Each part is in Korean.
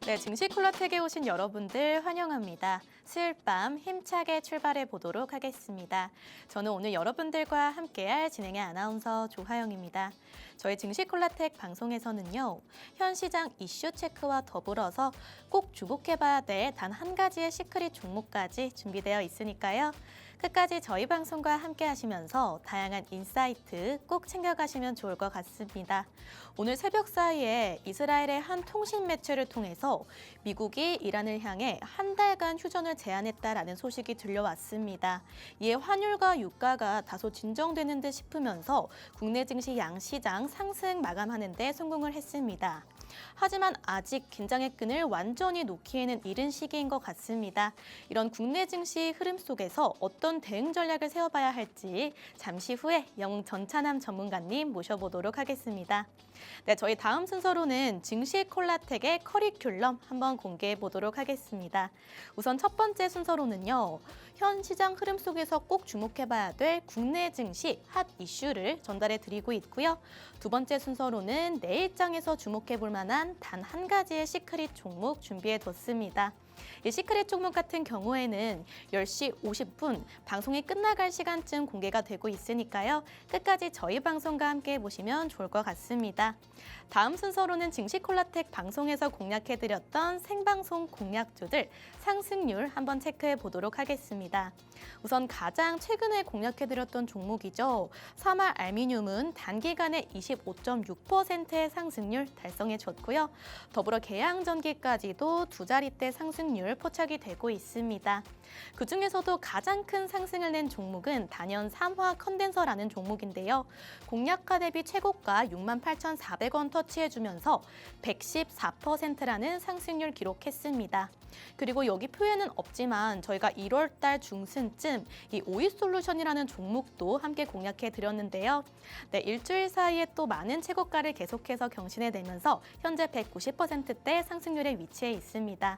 네, 증시 콜라텍에 오신 여러분들 환영합니다. 수요일 밤 힘차게 출발해 보도록 하겠습니다. 저는 오늘 여러분들과 함께할 진행의 아나운서 조하영입니다. 저희 증시 콜라텍 방송에서는요, 현 시장 이슈 체크와 더불어서 꼭 주목해봐야 될 단 한 가지의 시크릿 종목까지 준비되어 있으니까요. 끝까지 저희 방송과 함께 하시면서 다양한 인사이트 꼭 챙겨가시면 좋을 것 같습니다. 오늘 새벽 사이에 이스라엘의 한 통신 매체를 통해서 미국이 이란을 향해 한 달간 휴전을 제안했다라는 소식이 들려왔습니다. 이에 환율과 유가가 다소 진정되는 듯 싶으면서 국내 증시 양시장 상승 마감하는 데 성공을 했습니다. 하지만 아직 긴장의 끈을 완전히 놓기에는 이른 시기인 것 같습니다. 이런 국내 증시 흐름 속에서 어떤 대응 전략을 세워봐야 할지 잠시 후에 영웅 전찬남 전문가님 모셔보도록 하겠습니다. 네, 저희 다음 순서로는 증시 콜라텍의 커리큘럼 한번 공개해 보도록 하겠습니다. 우선 첫 번째 순서로는요, 현 시장 흐름 속에서 꼭 주목해봐야 될 국내 증시 핫 이슈를 전달해 드리고 있고요. 두 번째 순서로는 내일장에서 주목해 볼 만한 단 한 가지의 시크릿 종목 준비해 뒀습니다. 이 시크릿 종목 같은 경우에는 10시 50분 방송이 끝나갈 시간쯤 공개가 되고 있으니까요. 끝까지 저희 방송과 함께 보시면 좋을 것 같습니다. 다음 순서로는 증시 콜라텍 방송에서 공략해드렸던 생방송 공략주들 상승률 한번 체크해 보도록 하겠습니다. 우선 가장 최근에 공략해드렸던 종목이죠. 사말 알미늄은 단기간에 25.6%의 상승률 달성해줬고요. 더불어 계양전기까지도 두 자릿대 상승률 포착이 되고 있습니다. 그중에서도 가장 큰 상승을 낸 종목은 단연 삼화 컨덴서라는 종목인데요. 공략가 대비 최고가 68,400원 터치해주면서 114%라는 상승률 기록했습니다. 그리고 여기 표에는 없지만 저희가 1월 달 중순쯤 이 오이솔루션이라는 종목도 함께 공략해 드렸는데요. 네, 일주일 사이에 또 많은 최고가를 계속해서 경신해내면서 현재 190%대 상승률에 위치해 있습니다.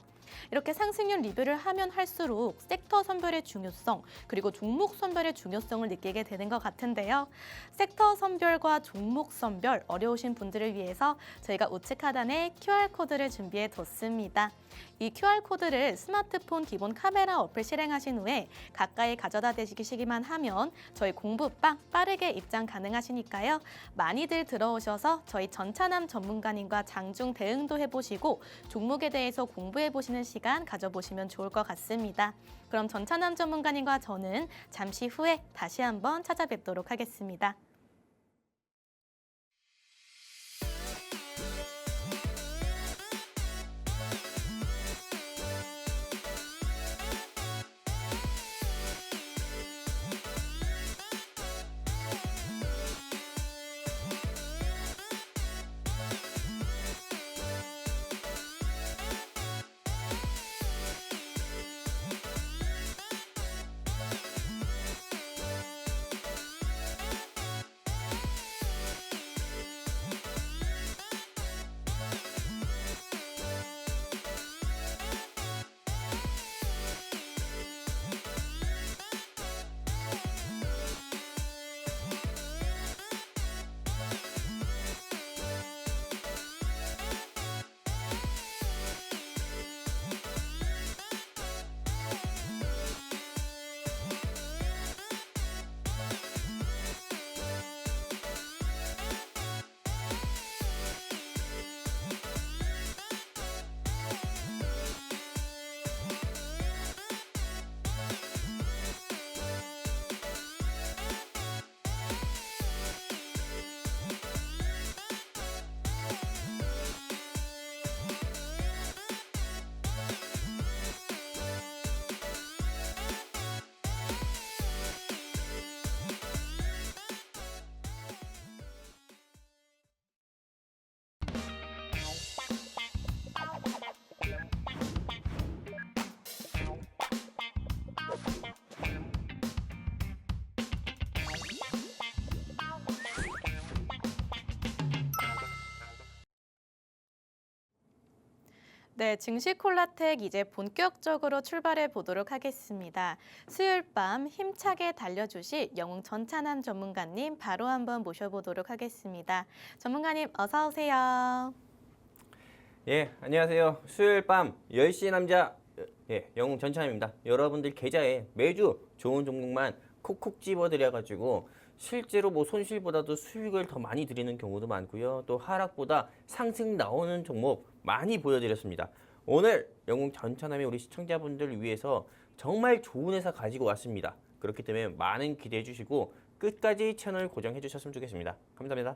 이렇게 상승률 리뷰를 하면 할수록 섹터 선별의 중요성 그리고 종목 선별의 중요성을 느끼게 되는 것 같은데요. 섹터 선별과 종목 선별 어려우신 분들을 위해서 저희가 우측 하단에 QR코드를 준비해 뒀습니다. 이 QR코드를 스마트폰 기본 카메라 어플 실행하신 후에 가까이 가져다 대시기만 하면 저희 공부방 빠르게 입장 가능하시니까요. 많이들 들어오셔서 저희 전찬남 전문가님과 장중 대응도 해보시고 종목에 대해서 공부해보시는 시간 가져보시면 좋을 것 같습니다. 그럼 전찬남 전문가님과 저는 잠시 후에 다시 한번 찾아뵙도록 하겠습니다. 네, 증시 콜라텍 이제 본격적으로 출발해 보도록 하겠습니다. 수요일 밤 힘차게 달려주실 영웅 전찬남 전문가님 바로 한번 모셔보도록 하겠습니다. 전문가님 어서 오세요. 예, 안녕하세요. 수요일 밤 10시 남자 영웅 전찬입니다. 여러분들 계좌에 매주 좋은 종목만 콕콕 집어드려가지고 실제로 뭐 손실보다도 수익을 더 많이 드리는 경우도 많고요. 또 하락보다 상승 나오는 종목 많이 보여드렸습니다. 오늘 영웅 전찬함이 우리 시청자분들을 위해서 정말 좋은 회사 가지고 왔습니다. 그렇기 때문에 많은 기대해 주시고 끝까지 채널 고정해 주셨으면 좋겠습니다. 감사합니다.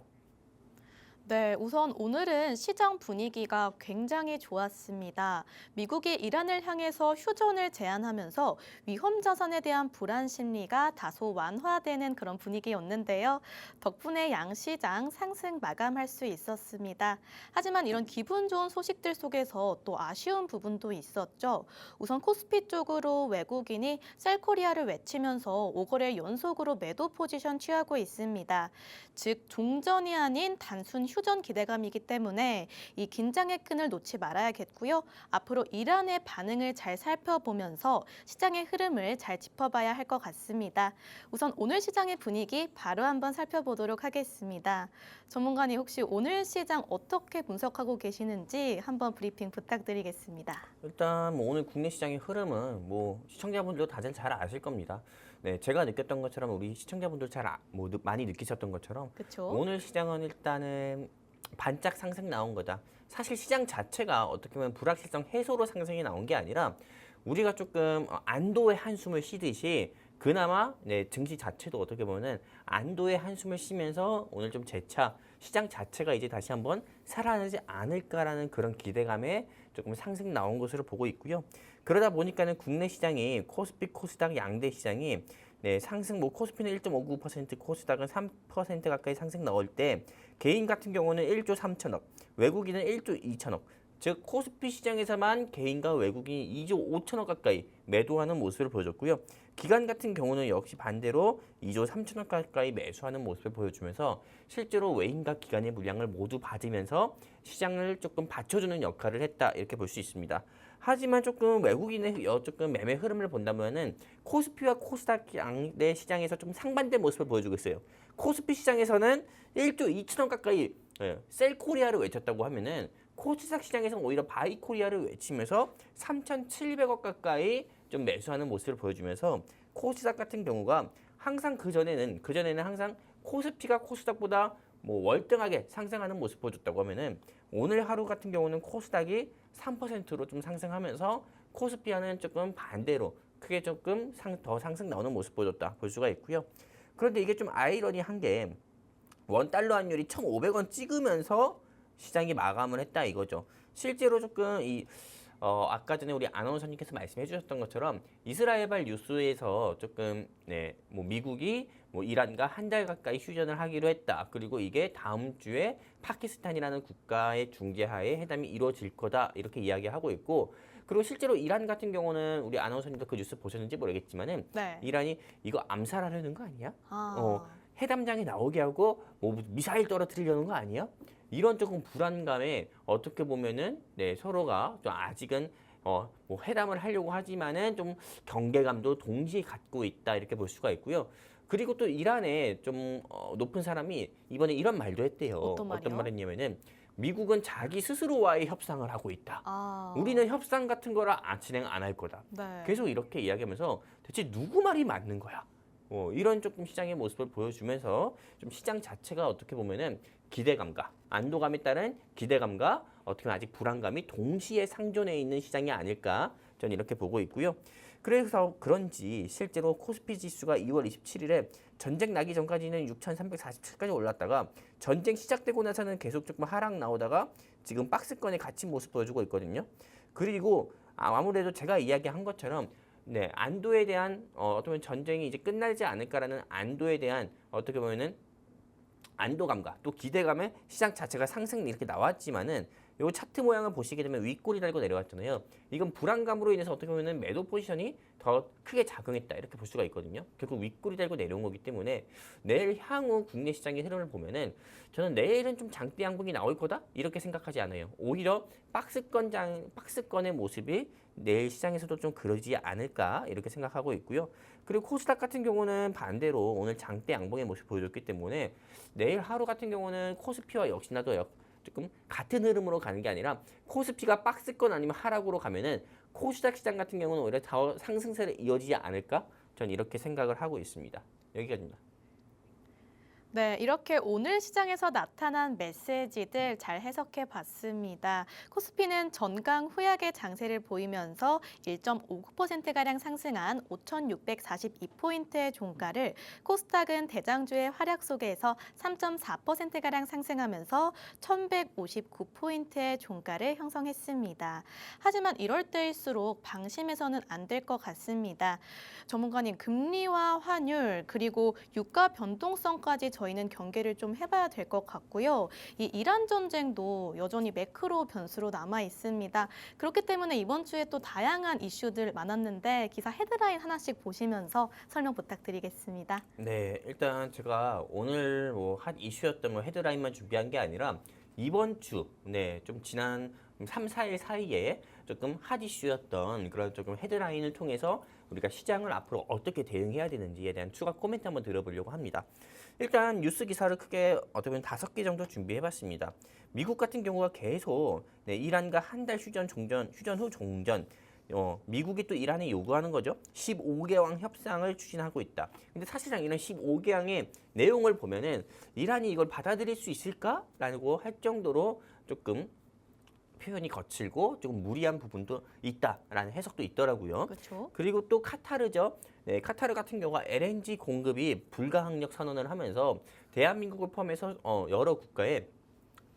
네, 우선 오늘은 시장 분위기가 굉장히 좋았습니다. 미국이 이란을 향해서 휴전을 제안하면서 위험 자산에 대한 불안 심리가 다소 완화되는 그런 분위기였는데요. 덕분에 양시장 상승 마감할 수 있었습니다. 하지만 이런 기분 좋은 소식들 속에서 또 아쉬운 부분도 있었죠. 우선 코스피 쪽으로 외국인이 셀코리아를 외치면서 5거래 연속으로 매도 포지션 취하고 있습니다. 즉 종전이 아닌 단순 휴전 기대감이기 때문에 이 긴장의 끈을 놓지 말아야겠고요. 앞으로 이란의 반응을 잘 살펴보면서 시장의 흐름을 잘 짚어봐야 할 것 같습니다. 우선 오늘 시장의 분위기 바로 한번 살펴보도록 하겠습니다. 전문가님 혹시 오늘 시장 어떻게 분석하고 계시는지 한번 브리핑 부탁드리겠습니다. 일단 뭐 오늘 국내 시장의 흐름은 뭐 시청자분들도 다들 잘 아실 겁니다. 네, 제가 느꼈던 것처럼 우리 시청자분들 많이 느끼셨던 것처럼 그렇죠? 오늘 시장은 일단은 반짝 상승 나온 거다. 사실 시장 자체가 어떻게 보면 불확실성 해소로 상승이 나온 게 아니라 우리가 조금 안도의 한숨을 쉬듯이 그나마 네, 증시 자체도 어떻게 보면은 안도의 한숨을 쉬면서 오늘 좀 재차 시장 자체가 이제 다시 한번 살아나지 않을까라는 그런 기대감에 조금 상승 나온 것으로 보고 있고요. 그러다 보니까는 국내 시장이 코스피, 코스닥 양대 시장이 네, 상승 뭐 코스피는 1.59%, 코스닥은 3% 가까이 상승 나올 때 개인 같은 경우는 1조 3천억, 외국인은 1조 2천억. 즉 코스피 시장에서만 개인과 외국인이 2조 5천억 가까이 매도하는 모습을 보여줬고요. 기관 같은 경우는 역시 반대로 2조 3천억 가까이 매수하는 모습을 보여주면서 실제로 외인과 기관의 물량을 모두 받으면서 시장을 조금 받쳐주는 역할을 했다 이렇게 볼 수 있습니다. 하지만 조금 외국인의 조금 매매 흐름을 본다면은 코스피와 코스닥 양대 시장에서 좀 상반된 모습을 보여주고 있어요. 코스피 시장에서는 1조 2천억 가까이 셀 코리아를 외쳤다고 하면은 코스닥 시장에서는 오히려 바이 코리아를 외치면서 3,700억 가까이 좀 매수하는 모습을 보여주면서 코스닥 같은 경우가 항상 그전에는 항상 코스피가 코스닥보다 뭐 월등하게 상승하는 모습 보여줬다고 하면은 오늘 하루 같은 경우는 코스닥이 3%로 좀 상승하면서 코스피와는 조금 반대로 크게 조금 더 상승 나오는 모습 보여줬다 볼 수가 있고요. 그런데 이게 좀 아이러니한 게 원달러 환율이 1,500원 찍으면서 시장이 마감을 했다 이거죠. 실제로 조금 아까 전에 우리 아나운서님께서 말씀해 주셨던 것처럼 이스라엘발 뉴스에서 조금 뭐 미국이 뭐 이란과 한 달 가까이 휴전을 하기로 했다. 그리고 이게 다음 주에 파키스탄이라는 국가의 중재하에 회담이 이루어질 거다. 이렇게 이야기하고 있고 그리고 실제로 이란 같은 경우는 우리 아나운서님도 그 뉴스 보셨는지 모르겠지만은 네. 이란이 이거 암살하려는 거 아니야? 아. 해담장에 나오게 하고 뭐 미사일 떨어뜨리려는 거 아니야? 이런 조금 불안감에 어떻게 보면은 서로가 좀 아직은 뭐 회담을 하려고 하지만은 좀 경계감도 동시에 갖고 있다 이렇게 볼 수가 있고요. 그리고 또 이란에 좀 높은 사람이 이번에 이런 말도 했대요. 어떤 말이요? 말했냐면은 미국은 자기 스스로와의 협상을 하고 있다. 아. 우리는 협상 같은 거라 진행 안 할 거다. 네. 계속 이렇게 이야기하면서 대체 누구 말이 맞는 거야? 이런 조금 시장의 모습을 보여주면서 좀 시장 자체가 어떻게 보면은 기대감과 안도감에 따른 기대감과 어떻게 보면 아직 불안감이 동시에 상존해 있는 시장이 아닐까 저는 이렇게 보고 있고요. 그래서 그런지 실제로 코스피 지수가 2월 27일에 전쟁 나기 전까지는 6,347까지 올랐다가 전쟁 시작되고 나서는 계속 조금 하락 나오다가 지금 박스권에 갇힌 모습 보여주고 있거든요. 그리고 아무래도 제가 이야기한 것처럼 안도에 대한 어떻게 보면 전쟁이 이제 끝나지 않을까라는 안도에 대한 어떻게 보면은 안도감과 또 기대감에 시장 자체가 상승 이렇게 나왔지만은 요 차트 모양을 보시게 되면 윗골이 달고 내려왔잖아요. 이건 불안감으로 인해서 어떻게 보면은 매도 포지션이 더 크게 작용했다 이렇게 볼 수가 있거든요. 결국 윗골이 달고 내려온 거기 때문에 내일 향후 국내 시장의 흐름을 보면은 저는 내일은 좀 장대 양봉이 나올 거다 이렇게 생각하지 않아요. 오히려 박스권의 모습이 내일 시장에서도 좀 그러지 않을까 이렇게 생각하고 있고요. 그리고 코스닥 같은 경우는 반대로 오늘 장대 양봉의 모습 보여줬기 때문에 내일 하루 같은 경우는 코스피와 역시나 더 조금 같은 흐름으로 가는 게 아니라 코스피가 박스권 아니면 하락으로 가면은 코스닥 시장 같은 경우는 오히려 더 상승세를 이어지지 않을까? 전 이렇게 생각을 하고 있습니다. 여기까지입니다. 네, 이렇게 오늘 시장에서 나타난 메시지들 잘 해석해 봤습니다. 코스피는 전강 후약의 장세를 보이면서 1.59%가량 상승한 5,642포인트의 종가를 코스닥은 대장주의 활약 속에서 3.4%가량 상승하면서 1,159포인트의 종가를 형성했습니다. 하지만 이럴 때일수록 방심해서는 안 될 것 같습니다. 전문가님, 금리와 환율 그리고 유가 변동성까지 저희는 경계를 좀 해봐야 될 것 같고요. 이 이란 전쟁도 여전히 매크로 변수로 남아 있습니다. 그렇기 때문에 이번 주에 또 다양한 이슈들 많았는데 기사 헤드라인 하나씩 보시면서 설명 부탁드리겠습니다. 네, 일단 제가 오늘 뭐 핫 이슈였던 거 헤드라인만 준비한 게 아니라 이번 주, 좀 지난 3, 4일 사이에 조금 핫 이슈였던 그런 조금 헤드라인을 통해서 우리가 시장을 앞으로 어떻게 대응해야 되는지에 대한 추가 코멘트 한번 들어보려고 합니다. 일단 뉴스 기사를 크게 어떻게 보면 5개 정도 준비해봤습니다. 미국 같은 경우가 계속 이란과 한 달 휴전 후 종전, 미국이 또 이란에 요구하는 거죠. 15개왕 협상을 추진하고 있다. 근데 사실상 이런 15개왕의 내용을 보면은 이란이 이걸 받아들일 수 있을까라고 할 정도로 조금 표현이 거칠고 조금 무리한 부분도 있다라는 해석도 있더라고요. 그렇죠. 그리고 또 카타르죠. 네, 카타르 같은 경우가 LNG 공급이 불가항력 선언을 하면서 대한민국을 포함해서 여러 국가에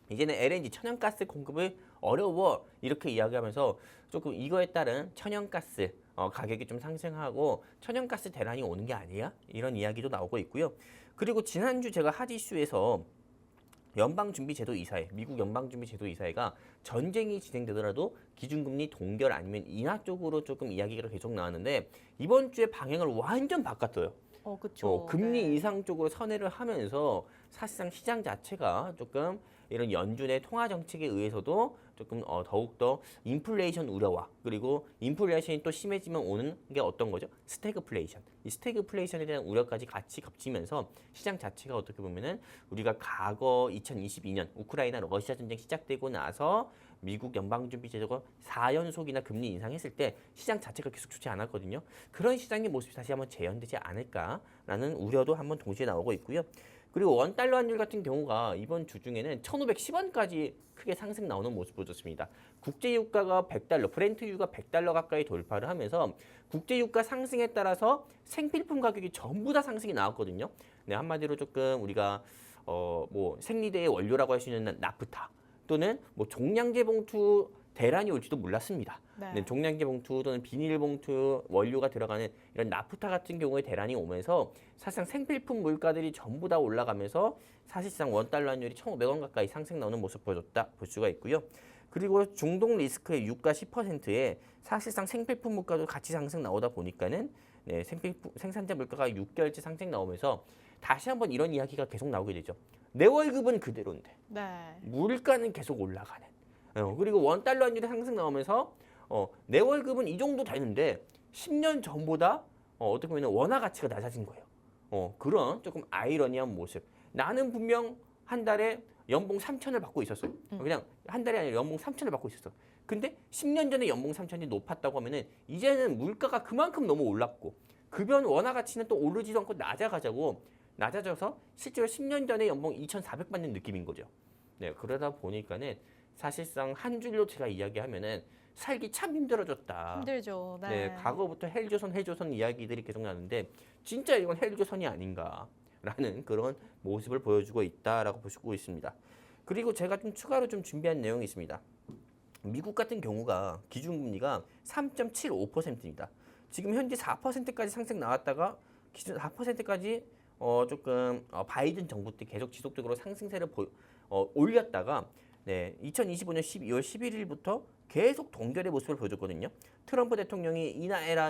이제는 LNG 천연가스 공급이 어려워 이렇게 이야기하면서 조금 이거에 따른 천연가스 가격이 좀 상승하고 천연가스 대란이 오는 게 아니야? 이런 이야기도 나오고 있고요. 그리고 지난주 제가 핫 이슈에서 연방준비제도 이사회, 미국 연방준비제도 이사회가 전쟁이 진행되더라도 기준금리 동결 아니면 인하 쪽으로 조금 이야기가 계속 나왔는데 이번 주에 방향을 완전 바꿨어요. 그렇죠. 금리 인상 쪽으로 선회를 하면서 사실상 시장 자체가 조금 이런 연준의 통화 정책에 의해서도 조금 더욱더 인플레이션 우려와 그리고 인플레이션이 또 심해지면 오는 게 어떤 거죠? 스태그플레이션. 이 스태그플레이션에 대한 우려까지 같이 겹치면서 시장 자체가 어떻게 보면은 우리가 과거 2022년 우크라이나 러시아 전쟁 시작되고 나서 미국 연방준비제도가 4연속이나 금리 인상했을 때 시장 자체가 계속 좋지 않았거든요. 그런 시장의 모습이 다시 한번 재현되지 않을까라는 우려도 한번 동시에 나오고 있고요. 그리고 원달러 환율 같은 경우가 이번 주 중에는 1,510원까지 크게 상승 나오는 모습 보였습니다. 국제유가가 100달러, 브렌트유가 100달러 가까이 돌파를 하면서 국제유가 상승에 따라서 생필품 가격이 전부 다 상승이 나왔거든요. 네, 한마디로 조금 우리가 뭐 생리대의 원료라고 할 수 있는 나프타 또는 뭐 종량제 봉투 대란이 올지도 몰랐습니다. 네, 종량제 봉투 또는 비닐봉투 원료가 들어가는 이런 나프타 같은 경우에 대란이 오면서 사실상 생필품 물가들이 전부 다 올라가면서 사실상 원달러 환율이 1,500원 가까이 상승 나오는 모습 보여줬다 볼 수가 있고요. 그리고 중동 리스크의 유가 10%에 사실상 생필품 물가도 같이 상승 나오다 보니까는 생필품 생산자 물가가 6개월째 상승 나오면서 다시 한번 이런 이야기가 계속 나오게 되죠. 내 월급은 그대로인데 물가는 계속 올라가는. 그리고 원달러 환율이 상승 나오면서 내 월급은 이 정도 되는데 10년 전보다 어떻게 보면 원화 가치가 낮아진 거예요. 그런 조금 아이러니한 모습. 나는 분명 한 달에 연봉 3천을 받고 있었어요. 그냥 한 달이 아니라 연봉 3천을 받고 있었어. 근데 10년 전에 연봉 3천이 높았다고 하면은 이제는 물가가 그만큼 너무 올랐고 급여 원화 가치는 또 오르지도 않고 낮아져서 실제로 10년 전에 연봉 2,400 받는 느낌인 거죠. 네, 그러다 보니까는 사실상 한 줄로 제가 이야기하면은 살기 참 힘들어졌다. 힘들죠. 네, 과거부터 헬조선 이야기들이 계속 나는데 진짜 이건 헬조선이 아닌가라는 그런 모습을 보여주고 있다라고 보시고 있습니다. 그리고 제가 좀 추가로 좀 준비한 내용이 있습니다. 미국 같은 경우가 기준금리가 3.75%입니다. 지금 현재 4%까지 상승 나왔다가 기준 4%까지 조금 바이든 정부 때 계속 지속적으로 상승세를 올렸다가 2025년 12월 11일부터 계속 동결의 모습을 보여줬거든요. 트럼프 대통령이 인하해라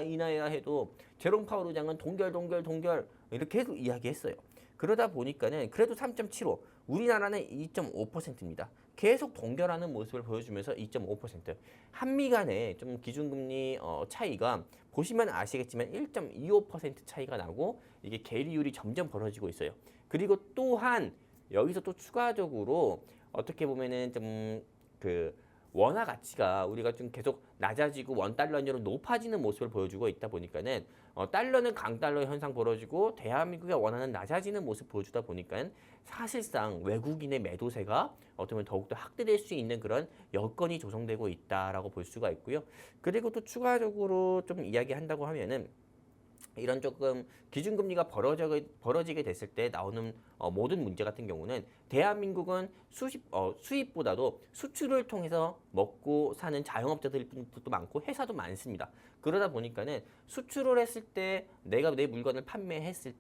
해도 제롬 파월 의장은 동결 이렇게 계속 이야기했어요. 그러다 보니까는 그래도 3.75, 우리나라는 2.5%입니다. 계속 동결하는 모습을 보여주면서 2.5%. 한미 간의 좀 기준금리 차이가 보시면 아시겠지만 1.25% 차이가 나고 이게 계리율이 점점 벌어지고 있어요. 그리고 또한 여기서 또 추가적으로 어떻게 보면은 좀 그 원화 가치가 우리가 좀 계속 낮아지고 원 달러 연율은 높아지는 모습을 보여주고 있다 보니까는 달러는 강달러 현상 벌어지고 대한민국의 원화는 낮아지는 모습 보여주다 보니까 사실상 외국인의 매도세가 어떻게 보면 더욱더 확대될 수 있는 그런 여건이 조성되고 있다라고 볼 수가 있고요. 그리고 또 추가적으로 좀 이야기한다고 하면은 이런 조금 기준금리가 벌어지게 됐을 때 나오는 모든 문제 같은 경우는 대한민국은 수입보다도 수출을 통해서 먹고 사는 자영업자들도 많고 회사도 많습니다. 그러다 보니까는 수출을 했을 때 내가 내 물건을 판매했을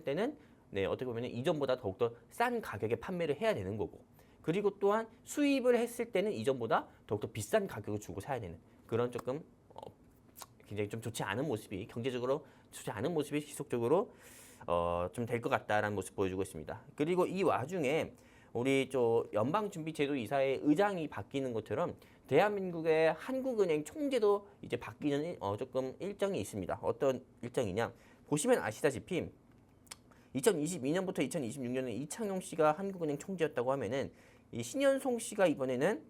때는 네, 어떻게 보면 이전보다 더욱더 싼 가격에 판매를 해야 되는 거고 그리고 또한 수입을 했을 때는 이전보다 더욱더 비싼 가격을 주고 사야 되는 그런 조금 굉장히 좀 좋지 않은 모습이 경제적으로 좋지 않은 모습이 지속적으로 좀 될 것 같다라는 모습 보여주고 있습니다. 그리고 이 와중에 우리 연방준비제도 이사의 의장이 바뀌는 것처럼 대한민국의 한국은행 총재도 이제 바뀌는 조금 일정이 있습니다. 어떤 일정이냐? 보시면 아시다시피 2022년부터 2026년에 이창용 씨가 한국은행 총재였다고 하면은 이 신현송 씨가 이번에는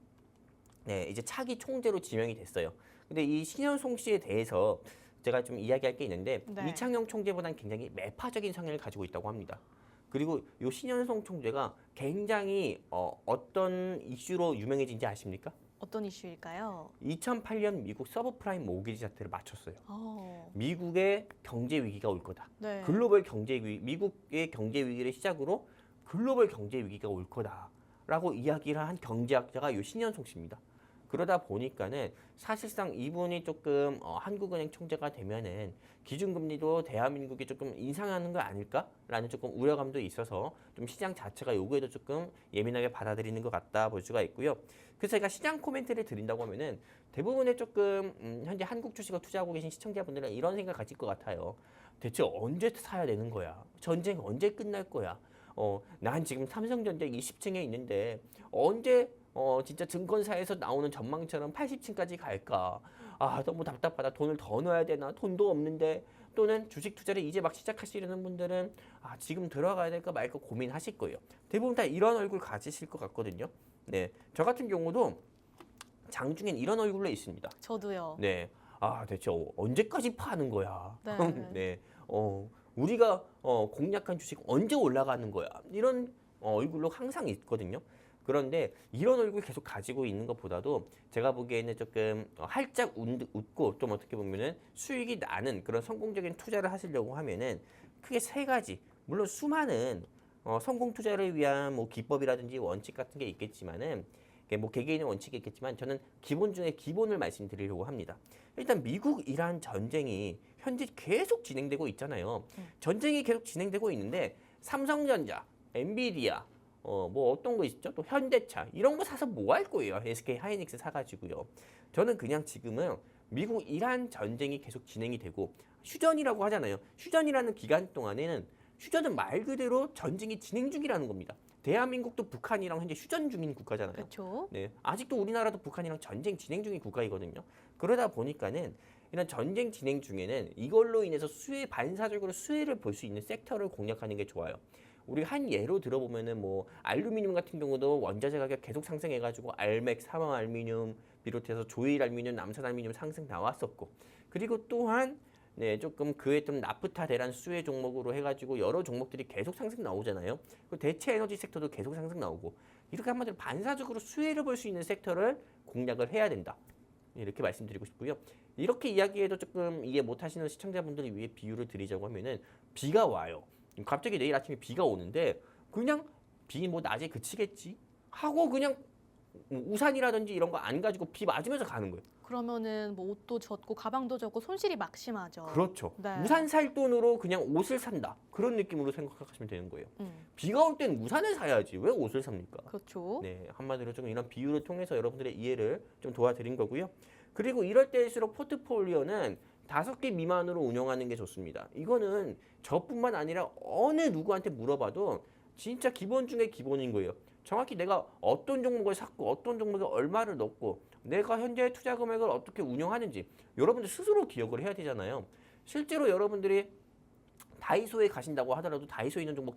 네, 이제 차기 총재로 지명이 됐어요. 근데 이 신현송 씨에 대해서 제가 좀 이야기할 게 있는데 네. 이창용 총재보다는 굉장히 매파적인 성향을 가지고 있다고 합니다. 그리고 이 신현송 총재가 굉장히 어떤 이슈로 유명해진지 아십니까? 어떤 이슈일까요? 2008년 미국 서브프라임 모기지 사태를 맞췄어요. 어, 미국의 경제 위기가 올 거다. 네. 글로벌 경제 위기, 미국의 경제 위기를 시작으로 글로벌 경제 위기가 올 거다라고 이야기를 한 경제학자가 이 신현송 씨입니다. 그러다 보니까는 사실상 이분이 조금 한국은행 총재가 되면은 기준금리도 대한민국이 조금 인상하는 거 아닐까라는 조금 우려감도 있어서 좀 시장 자체가 요구에도 조금 예민하게 받아들이는 것 같다 볼 수가 있고요. 그래서 제가 시장 코멘트를 드린다고 하면은 대부분의 조금 현재 한국 주식을 투자하고 계신 시청자분들은 이런 생각 가질 것 같아요. 대체 언제 사야 되는 거야? 전쟁 언제 끝날 거야? 난 지금 삼성전자 20층에 있는데 언제 진짜 증권사에서 나오는 전망처럼 80층까지 갈까? 아, 너무 답답하다. 돈을 더 넣어야 되나? 돈도 없는데. 또는 주식 투자를 이제 막 시작하시려는 분들은 지금 들어가야 될까 말까 고민하실 거예요. 대부분 다 이런 얼굴 가지실 것 같거든요. 네, 저 같은 경우도 장중엔 이런 얼굴로 있습니다. 저도요. 네, 대체 언제까지 파는 거야? 네. 네, 우리가 공략한 주식 언제 올라가는 거야? 이런 얼굴로 항상 있거든요. 그런데 이런 얼굴 계속 가지고 있는 것보다도 제가 보기에는 조금 활짝 웃고 좀 어떻게 보면은 수익이 나는 그런 성공적인 투자를 하시려고 하면은 크게 세 가지, 물론 수많은 성공 투자를 위한 뭐 기법이라든지 원칙 같은 게 있겠지만은 뭐 개개인의 원칙이 있겠지만 저는 기본 중에 기본을 말씀드리려고 합니다. 일단 미국 이란 전쟁이 현재 계속 진행되고 있잖아요. 전쟁이 계속 진행되고 있는데 삼성전자, 엔비디아 뭐 어떤 거 있죠? 또 현대차 이런 거 사서 뭐 할 거예요? SK 하이닉스 사가지고요. 저는 그냥 지금은 미국 이란 전쟁이 계속 진행이 되고 휴전이라고 하잖아요. 휴전이라는 기간 동안에는 휴전은 말 그대로 전쟁이 진행 중이라는 겁니다. 대한민국도 북한이랑 현재 휴전 중인 국가잖아요. 그렇죠. 네, 아직도 우리나라도 북한이랑 전쟁 진행 중인 국가이거든요. 그러다 보니까는 이런 전쟁 진행 중에는 이걸로 인해서 반사적으로 수혜를 볼 수 있는 섹터를 공략하는 게 좋아요. 우리 한 예로 들어보면은 뭐 알루미늄 같은 경우도 원자재 가격 계속 상승해가지고 알맥, 삼성 알루미늄 비롯해서 조일 알루미늄, 남산 알루미늄 상승 나왔었고, 그리고 또한 네, 조금 그에 좀 나프타 대란 수혜 종목으로 해가지고 여러 종목들이 계속 상승 나오잖아요. 그 대체 에너지 섹터도 계속 상승 나오고, 이렇게 한마디로 반사적으로 수혜를 볼 수 있는 섹터를 공략을 해야 된다. 이렇게 말씀드리고 싶고요. 이렇게 이야기해도 조금 이해 못하시는 시청자분들을 위해 비유를 드리자고 하면은 비가 와요. 갑자기 내일 아침에 비가 오는데 그냥 비 뭐 낮에 그치겠지 하고 그냥 우산이라든지 이런 거 안 가지고 비 맞으면서 가는 거예요. 그러면은 뭐 옷도 젖고 가방도 젖고 손실이 막심하죠. 그렇죠. 네. 우산 살 돈으로 그냥 옷을 산다. 그런 느낌으로 생각하시면 되는 거예요. 비가 올 땐 우산을 사야지 왜 옷을 삽니까? 그렇죠. 네, 한마디로 좀 이런 비유를 통해서 여러분들의 이해를 좀 도와드린 거고요. 그리고 이럴 때일수록 포트폴리오는 5개 미만으로 운영하는 게 좋습니다. 이거는 저뿐만 아니라 어느 누구한테 물어봐도 진짜 기본 중에 기본인 거예요. 정확히 내가 어떤 종목을 샀고 어떤 종목에 얼마를 넣고 내가 현재 투자 금액을 어떻게 운영하는지 여러분들 스스로 기억을 해야 되잖아요. 실제로 여러분들이 다이소에 가신다고 하더라도 다이소에 있는 종목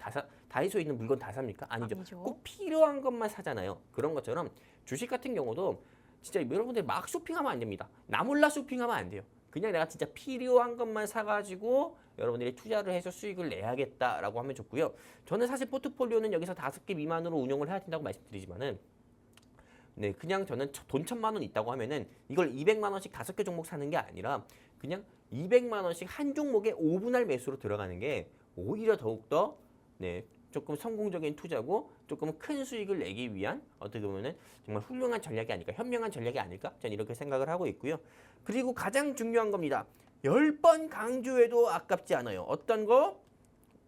다이소에 있는 물건 다 삽니까? 아니죠. 아니죠. 꼭 필요한 것만 사잖아요. 그런 것처럼 주식 같은 경우도 진짜 여러분들 막 쇼핑하면 안 됩니다. 나 몰라 쇼핑하면 안 돼요. 그냥 내가 진짜 필요한 것만 사가지고 여러분들이 투자를 해서 수익을 내야겠다라고 하면 좋고요. 저는 사실 포트폴리오는 여기서 5개 미만으로 운영을 해야 된다고 말씀드리지만은 네, 그냥 저는 돈 1,000만 원 있다고 하면은 이걸 200만 원씩 5개 종목 사는 게 아니라 그냥 200만 원씩 한 종목에 5분할 매수로 들어가는 게 오히려 더욱더 네, 조금 성공적인 투자고 조금 큰 수익을 내기 위한 어떻게 보면은 정말 훌륭한 전략이 아닐까, 현명한 전략이 아닐까 저는 이렇게 생각을 하고 있고요. 그리고 가장 중요한 겁니다. 10번 강조해도 아깝지 않아요. 어떤 거?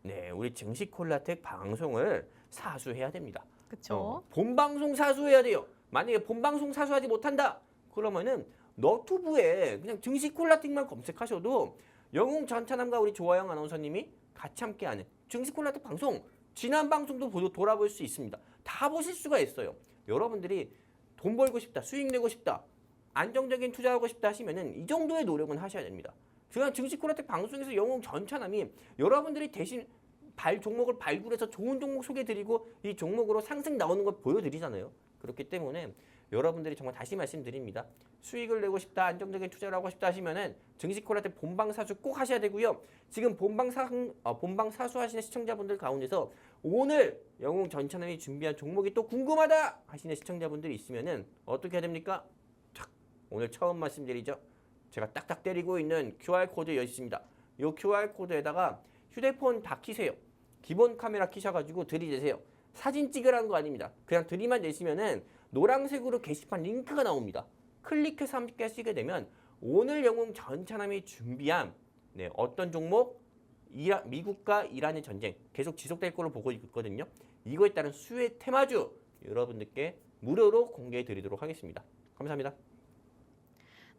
네, 우리 증시 콜라텍 방송을 사수해야 됩니다. 그렇죠. 본방송 사수해야 돼요. 만약에 본방송 사수하지 못한다. 그러면은 너튜브에 그냥 증시 콜라텍만 검색하셔도 영웅 전찬함과 우리 조아영 아나운서님이 같이 함께하는 증시 콜라텍 방송 지난 방송도 돌아볼 수 있습니다. 다 보실 수가 있어요. 여러분들이 돈 벌고 싶다, 수익 내고 싶다, 안정적인 투자하고 싶다 하시면은 이 정도의 노력은 하셔야 됩니다. 그냥 증시 콜라텍 방송에서 영웅 전찬함이 여러분들이 대신 종목을 발굴해서 좋은 종목 소개드리고 이 종목으로 상승 나오는 걸 보여드리잖아요. 그렇기 때문에 여러분들이 정말 다시 말씀드립니다. 수익을 내고 싶다, 안정적인 투자를 하고 싶다 하시면은 증시 콜라텍 본방 사수 꼭 하셔야 되고요. 지금 본방 사수하시는 시청자분들 가운데서 오늘 영웅 전찬함이 준비한 종목이 또 궁금하다 하시는 시청자분들이 있으면은 어떻게 해야 됩니까? 오늘 처음 말씀드리죠. 제가 딱딱 때리고 있는 QR코드 여기 있습니다. 이 QR코드에다가 휴대폰 다 키세요. 기본 카메라 키셔가지고 들이대세요. 사진 찍으라는 거 아닙니다. 그냥 들이만 내시면은 노란색으로 게시판 링크가 나옵니다. 클릭해서 함께 하시게 되면 오늘 영웅 전찬함이 준비한 네, 어떤 종목? 미국과 이란의 전쟁 계속 지속될 걸로 보고 있거든요. 이거에 따른 수혜 테마주 여러분들께 무료로 공개해 드리도록 하겠습니다. 감사합니다.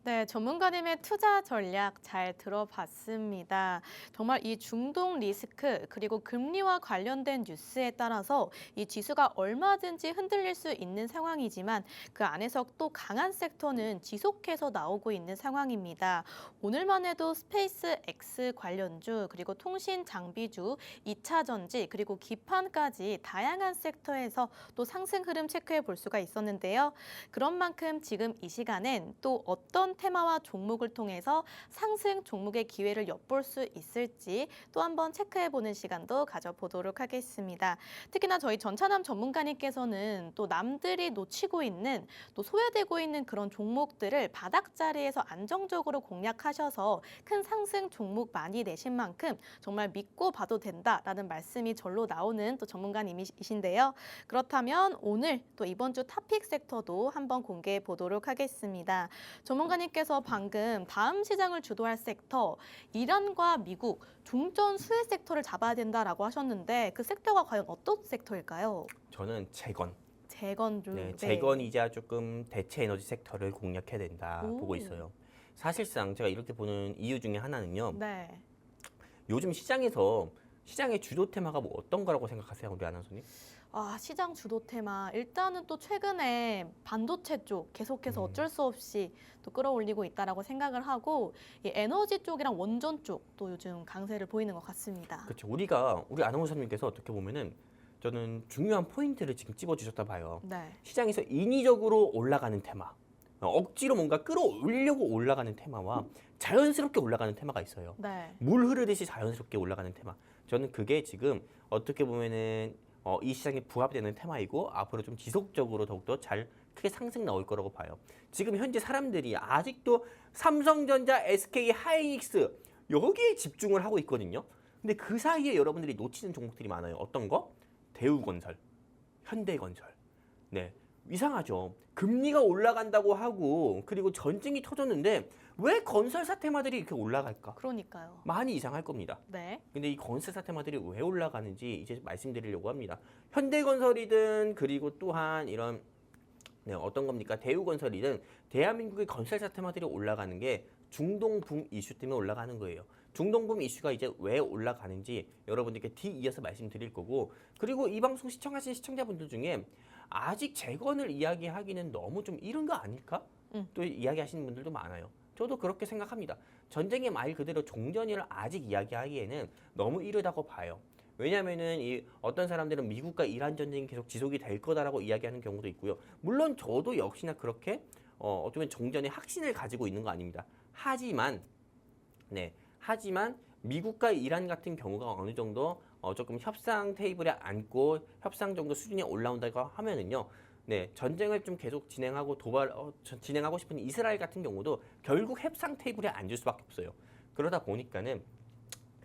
네, 전문가님의 투자 전략 잘 들어봤습니다. 정말 이 중동 리스크 그리고 금리와 관련된 뉴스에 따라서 이 지수가 얼마든지 흔들릴 수 있는 상황이지만 그 안에서 또 강한 섹터는 지속해서 나오고 있는 상황입니다. 오늘만 해도 스페이스 X 관련주 그리고 통신 장비주, 2차 전지 그리고 기판까지 다양한 섹터에서 또 상승 흐름 체크해 볼 수가 있었는데요. 그런 만큼 지금 이 시간엔 또 어떤 테마와 종목을 통해서 상승 종목의 기회를 엿볼 수 있을지 또 한번 체크해보는 시간도 가져보도록 하겠습니다. 특히나 저희 전찬함 전문가님께서는 또 남들이 놓치고 있는 또 소외되고 있는 그런 종목들을 바닥 자리에서 안정적으로 공략하셔서 큰 상승 종목 많이 내신 만큼 정말 믿고 봐도 된다라는 말씀이 절로 나오는 또 전문가님이신데요. 그렇다면 오늘 또 이번 주 탑픽 섹터도 한번 공개해 보도록 하겠습니다. 전문가님께서 방금 다음 시장을 주도할 섹터, 이란과 미국, 중전 수혜 섹터를 잡아야 된다라고 하셨는데 그 섹터가 과연 어떤 섹터일까요? 저는 재건. 재건주. 네, 재건이자 조금 대체 에너지 섹터를 공략해야 된다 보고 있어요. 사실상 제가 이렇게 보는 이유 중에 하나는요. 네. 요즘 시장의 주도 테마가 뭐 어떤 거라고 생각하세요, 우리 아나운서님? 시장 주도 테마. 일단은 또 최근에 반도체 쪽 계속해서 어쩔 수 없이 또 끌어올리고 있다라고 생각을 하고 이 에너지 쪽이랑 원전 쪽도 요즘 강세를 보이는 것 같습니다. 그렇죠. 우리 아나운서님께서 어떻게 보면은 저는 중요한 포인트를 지금 찝어주셨다 봐요. 네. 시장에서 인위적으로 올라가는 테마, 억지로 뭔가 끌어올리려고 올라가는 테마와 자연스럽게 올라가는 테마가 있어요. 네. 물 흐르듯이 자연스럽게 올라가는 테마. 저는 그게 지금 어떻게 보면은 이 시장에 부합되는 테마이고 앞으로 좀 지속적으로 더욱더 잘 크게 상승 나올 거라고 봐요. 지금 현재 사람들이 아직도 삼성전자, SK 하이닉스 여기에 집중을 하고 있거든요. 근데 그 사이에 여러분들이 놓치는 종목들이 많아요. 어떤 거? 대우건설, 현대건설. 네, 이상하죠. 금리가 올라간다고 하고 그리고 전쟁이 터졌는데 왜 건설사 테마들이 이렇게 올라갈까? 그러니까요. 많이 이상할 겁니다. 네. 근데 이 건설사 테마들이 왜 올라가는지 이제 말씀드리려고 합니다. 현대건설이든 그리고 또한 이런 어떤 겁니까? 대우건설이든 대한민국의 건설사 테마들이 올라가는 게 중동붐 이슈 때문에 올라가는 거예요. 중동붐 이슈가 이제 왜 올라가는지 여러분들께 뒤이어서 말씀드릴 거고 그리고 이 방송 시청하신 시청자분들 중에 아직 재건을 이야기하기는 너무 좀 이른 거 아닐까? 또 이야기하시는 분들도 많아요. 저도 그렇게 생각합니다. 전쟁의 말 그대로 종전을 아직 이야기하기에는 너무 이르다고 봐요. 왜냐하면은 이 어떤 사람들은 미국과 이란 전쟁이 계속 지속이 될 거다라고 이야기하는 경우도 있고요. 물론 저도 역시나 그렇게 어쩌면 종전의 확신을 가지고 있는 거 아닙니다. 하지만 미국과 이란 같은 경우가 어느 정도 조금 협상 테이블에 앉고 협상 정도 수준이 올라온다고 하면은요. 전쟁을 좀 계속 진행하고 싶은 이스라엘 같은 경우도 결국 협상 테이블에 앉을 수밖에 없어요. 그러다 보니까는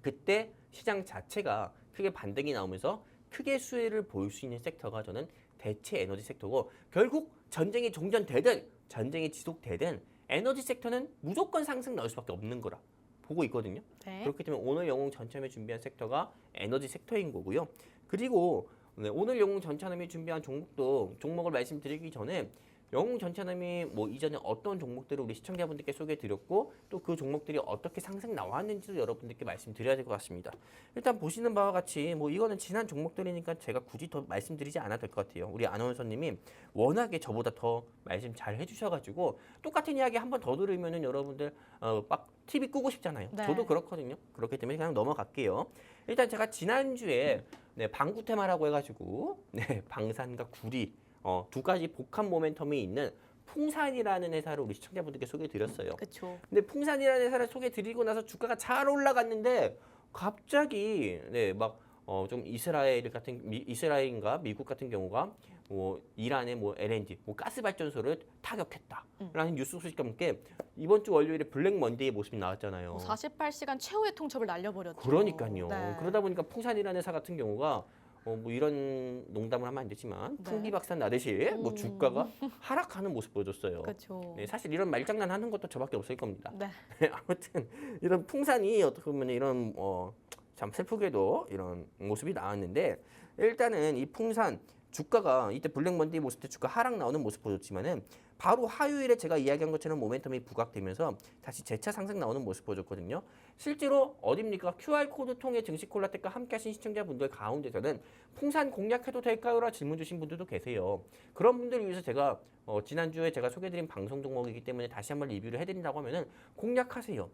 그때 시장 자체가 크게 반등이 나오면서 크게 수혜를 보일 수 있는 섹터가 저는 대체 에너지 섹터고 결국 전쟁이 종전되든 전쟁이 지속되든 에너지 섹터는 무조건 상승 나올 수밖에 없는 거라 보고 있거든요. 네. 그렇기 때문에 오늘 영웅 전참에 준비한 섹터가 에너지 섹터인 거고요. 그리고 오늘 영웅 전차남이 준비한 종목을 말씀드리기 전에 영웅 전차남이 뭐 이전에 어떤 종목들을 우리 시청자분들께 소개해드렸고 또 그 종목들이 어떻게 상승 나왔는지도 여러분들께 말씀드려야 될 것 같습니다. 일단 보시는 바와 같이 뭐 이거는 지난 종목들이니까 제가 굳이 더 말씀드리지 않아도 될 것 같아요. 우리 아나운서님이 워낙에 저보다 더 말씀 잘 해주셔가지고 똑같은 이야기 한 번 더 들으면은 여러분들 막 TV 끄고 싶잖아요. 네. 저도 그렇거든요. 그렇기 때문에 그냥 넘어갈게요. 일단 제가 지난주에 방구 테마라고 해가지고 방산과 구리 두 가지 복합 모멘텀이 있는 풍산이라는 회사를 우리 시청자분들께 소개해드렸어요. 그렇죠. 근데 풍산이라는 회사를 소개해드리고 나서 주가가 잘 올라갔는데 갑자기 좀 이스라엘인가 미국 같은 경우가 이란의 LNG 가스 발전소를 타격했다라는 뉴스 소식과 함께 이번 주 월요일에 블랙 먼데이의 모습이 나왔잖아요. 48시간 최후의 통첩을 날려버렸죠. 그러니까요. 네. 그러다 보니까 풍산이라는 회사 같은 경우가 이런 농담을 하면 안 되지만 네. 풍비박산 나듯이 주가가 하락하는 모습 보여줬어요. 그렇죠. 사실 이런 말장난 하는 것도 저밖에 없을 겁니다. 네. 아무튼 이런 풍산이 어떻게 보면 이런 참 슬프게도 이런 모습이 나왔는데 일단은 이 풍산 주가가 이때 블랙 먼데이 모습 때 주가 하락 나오는 모습 보였지만은 바로 화요일에 제가 이야기한 것처럼 모멘텀이 부각되면서 다시 재차 상승 나오는 모습 보여줬거든요. 실제로 어딥니까? QR코드 통해 증시 콜라텍과 함께 하신 시청자분들 가운데서는 풍산 공략해도 될까요? 라 질문 주신 분들도 계세요. 그런 분들을 위해서 제가 지난주에 제가 소개해드린 방송 종목이기 때문에 다시 한번 리뷰를 해드린다고 하면은 공략하세요.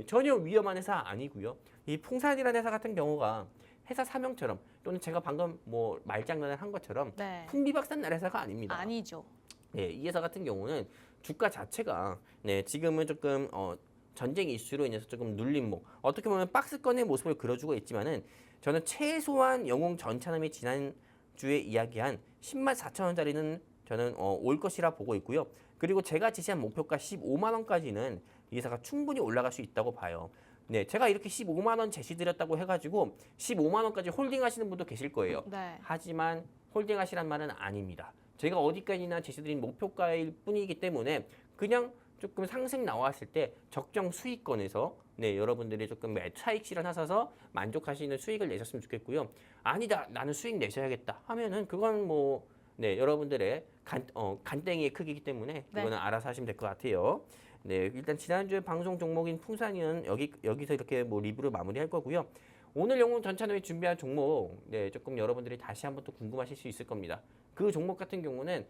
전혀 위험한 회사 아니고요. 이 풍산이라는 회사 같은 경우가 회사 사명처럼 또는 제가 방금 말장난을 한 것처럼 네. 풍비박산 날 회사가 아닙니다. 아니죠. 이 회사 같은 경우는 주가 자체가 지금은 조금 전쟁 이슈로 인해서 조금 눌림 어떻게 보면 박스권의 모습을 그려주고 있지만은 저는 최소한 영웅 전차남이 지난주에 이야기한 10만 4천 원짜리는 저는 올 것이라 보고 있고요. 그리고 제가 제시한 목표가 15만 원까지는 이 회사가 충분히 올라갈 수 있다고 봐요. 제가 이렇게 15만 원 제시드렸다고 해가지고 15만 원까지 홀딩하시는 분도 계실 거예요. 네. 하지만 홀딩하시란 말은 아닙니다. 제가 어디까지나 제시드린 목표가일 뿐이기 때문에 그냥 조금 상승 나왔을 때 적정 수익권에서 여러분들이 조금 차익 실현하셔서 만족하시는 수익을 내셨으면 좋겠고요. 아니다, 나는 수익 내셔야겠다 하면은 그건 여러분들의 간땡이의 크기이기 때문에 그거는 알아서 하시면 될 것 같아요. 일단 지난주에 방송 종목인 풍산은 여기서 이렇게 리뷰를 마무리할 거고요. 오늘 영웅 전차남이 준비한 종목 조금 여러분들이 다시 한번 또 궁금하실 수 있을 겁니다. 그 종목 같은 경우는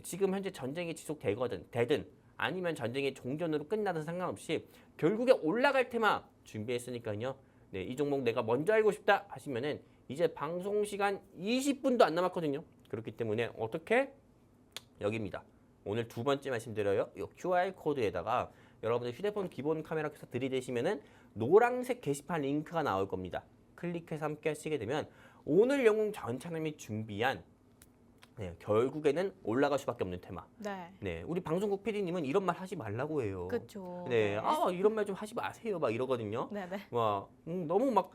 지금 현재 전쟁이 지속되든 아니면 전쟁이 종전으로 끝나든 상관없이 결국에 올라갈 테마 준비했으니까요. 이 종목 내가 먼저 알고 싶다 하시면은 이제 방송 시간 20분도 안 남았거든요. 그렇기 때문에 어떻게 여기입니다. 오늘 두 번째 말씀드려요. 이 QR 코드에다가 여러분들 휴대폰 기본 카메라 켜서 들이대시면은 노란색 게시판 링크가 나올 겁니다. 클릭해서 함께 하시게 되면 오늘 영웅 전차남이 준비한 결국에는 올라갈 수밖에 없는 테마. 우리 방송국 PD님은 이런 말 하지 말라고 해요. 그렇죠. 이런 말 좀 하지 마세요. 막 이러거든요. 네. 너무 막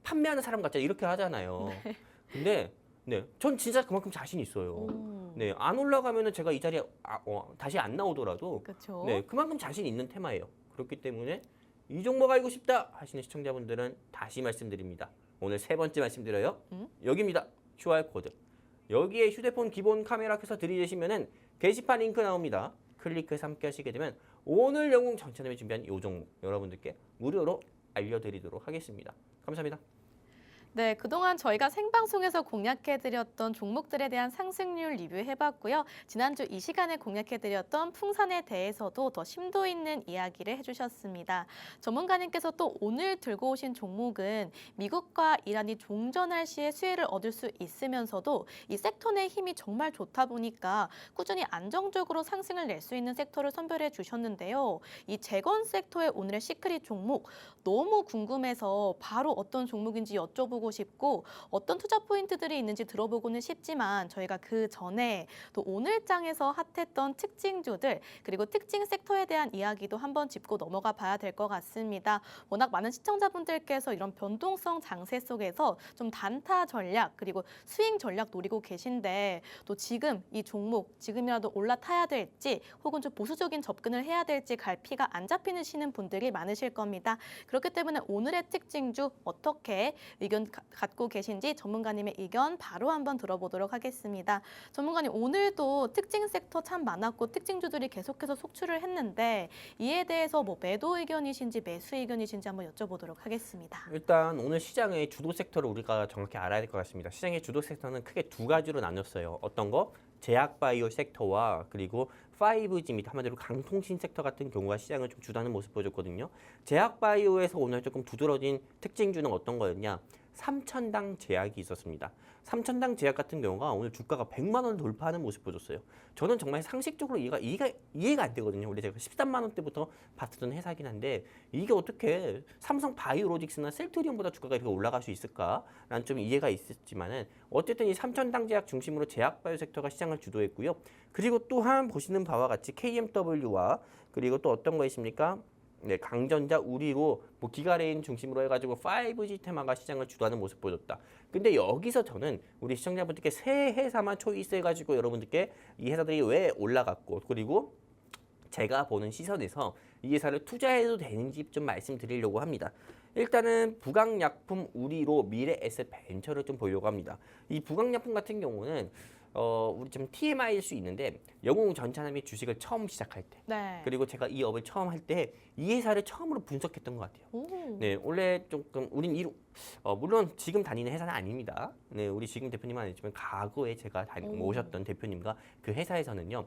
판매하는 사람 같잖아요. 이렇게 하잖아요. 근데 전 진짜 그만큼 자신 있어요. 안 올라가면은 제가 이 자리에 다시 안 나오더라도 그렇죠. 그만큼 자신 있는 테마예요. 그렇기 때문에 이 종목 알고 싶다 하시는 시청자분들은 다시 말씀드립니다. 오늘 세 번째 말씀드려요. 여기입니다. QR 코드. 여기에 휴대폰 기본 카메라 켜서 들이대시면은 게시판 링크 나옵니다. 클릭해서 함께 하시게 되면 오늘 영웅 전차남이 준비한 이 종목 여러분들께 무료로 알려드리도록 하겠습니다. 감사합니다. 네, 그동안 저희가 생방송에서 공략해드렸던 종목들에 대한 상승률 리뷰해봤고요. 지난주 이 시간에 공략해드렸던 풍산에 대해서도 더 심도 있는 이야기를 해주셨습니다. 전문가님께서 또 오늘 들고 오신 종목은 미국과 이란이 종전할 시에 수혜를 얻을 수 있으면서도 이 섹터 내 힘이 정말 좋다 보니까 꾸준히 안정적으로 상승을 낼 수 있는 섹터를 선별해 주셨는데요. 이 재건 섹터의 오늘의 시크릿 종목 너무 궁금해서 바로 어떤 종목인지 여쭤보고 싶고 어떤 투자 포인트들이 있는지 들어보고는 싶지만 저희가 그 전에 또 오늘 장에서 핫했던 특징주들 그리고 특징 섹터에 대한 이야기도 한번 짚고 넘어가 봐야 될 것 같습니다. 워낙 많은 시청자분들께서 이런 변동성 장세 속에서 좀 단타 전략 그리고 스윙 전략 노리고 계신데 또 지금 이 종목 지금이라도 올라타야 될지 혹은 좀 보수적인 접근을 해야 될지 갈피가 안 잡히시는 분들이 많으실 겁니다. 그렇기 때문에 오늘의 특징주 어떻게 의견 갖고 계신지 전문가님의 의견 바로 한번 들어보도록 하겠습니다. 전문가님 오늘도 특징 섹터 참 많았고 특징주들이 계속해서 속출을 했는데 이에 대해서 뭐 매도 의견이신지 매수 의견이신지 한번 여쭤보도록 하겠습니다. 일단 오늘 시장의 주도 섹터를 우리가 정확히 알아야 될 것 같습니다. 시장의 주도 섹터는 크게 두 가지로 나눴어요. 어떤 거? 제약바이오 섹터와 그리고 5G 및 한마디로 강통신 섹터 같은 경우가 시장을 좀 주도하는 모습 보여줬거든요. 제약바이오에서 오늘 조금 두드러진 특징주는 어떤 거였냐? 삼천당 제약이 있었습니다. 삼천당 제약 같은 경우가 오늘 주가가 100만 원 돌파하는 모습 보여줬어요. 저는 정말 상식적으로 이해가 안 되거든요. 원래 제가 13만 원대부터 봤던 회사긴 한데 이게 어떻게 삼성 바이오로직스나 셀트리온보다 주가가 이렇게 올라갈 수 있을까라는 좀 이해가 있었지만은 어쨌든 이 삼천당 제약 중심으로 제약바이오 섹터가 시장을 주도했고요. 그리고 또한 보시는 바와 같이 KMW와 그리고 또 어떤 거 있습니까? 네, 강전자, 우리로 뭐 기가레인 중심으로 해가지고 5G 테마가 시장을 주도하는 모습 보여줬다. 근데 여기서 저는 우리 시청자분들께 세 회사만 초이스해가지고 여러분들께 이 회사들이 왜 올라갔고 그리고 제가 보는 시선에서 이 회사를 투자해도 되는지 좀 말씀드리려고 합니다. 일단은 부강약품, 우리로, 미래에셋벤처를 좀 보려고 합니다. 이 부강약품 같은 경우는 우리 좀 TMI일 수 있는데 영웅전차남이 주식을 처음 시작할 때 네. 그리고 제가 이 업을 처음 할 때 이 회사를 처음으로 분석했던 것 같아요. 오. 네, 원래 조금 우린 물론 지금 다니는 회사는 아닙니다. 네, 우리 지금 대표님은 아니지만 과거에 제가 모셨던 대표님과 그 회사에서는요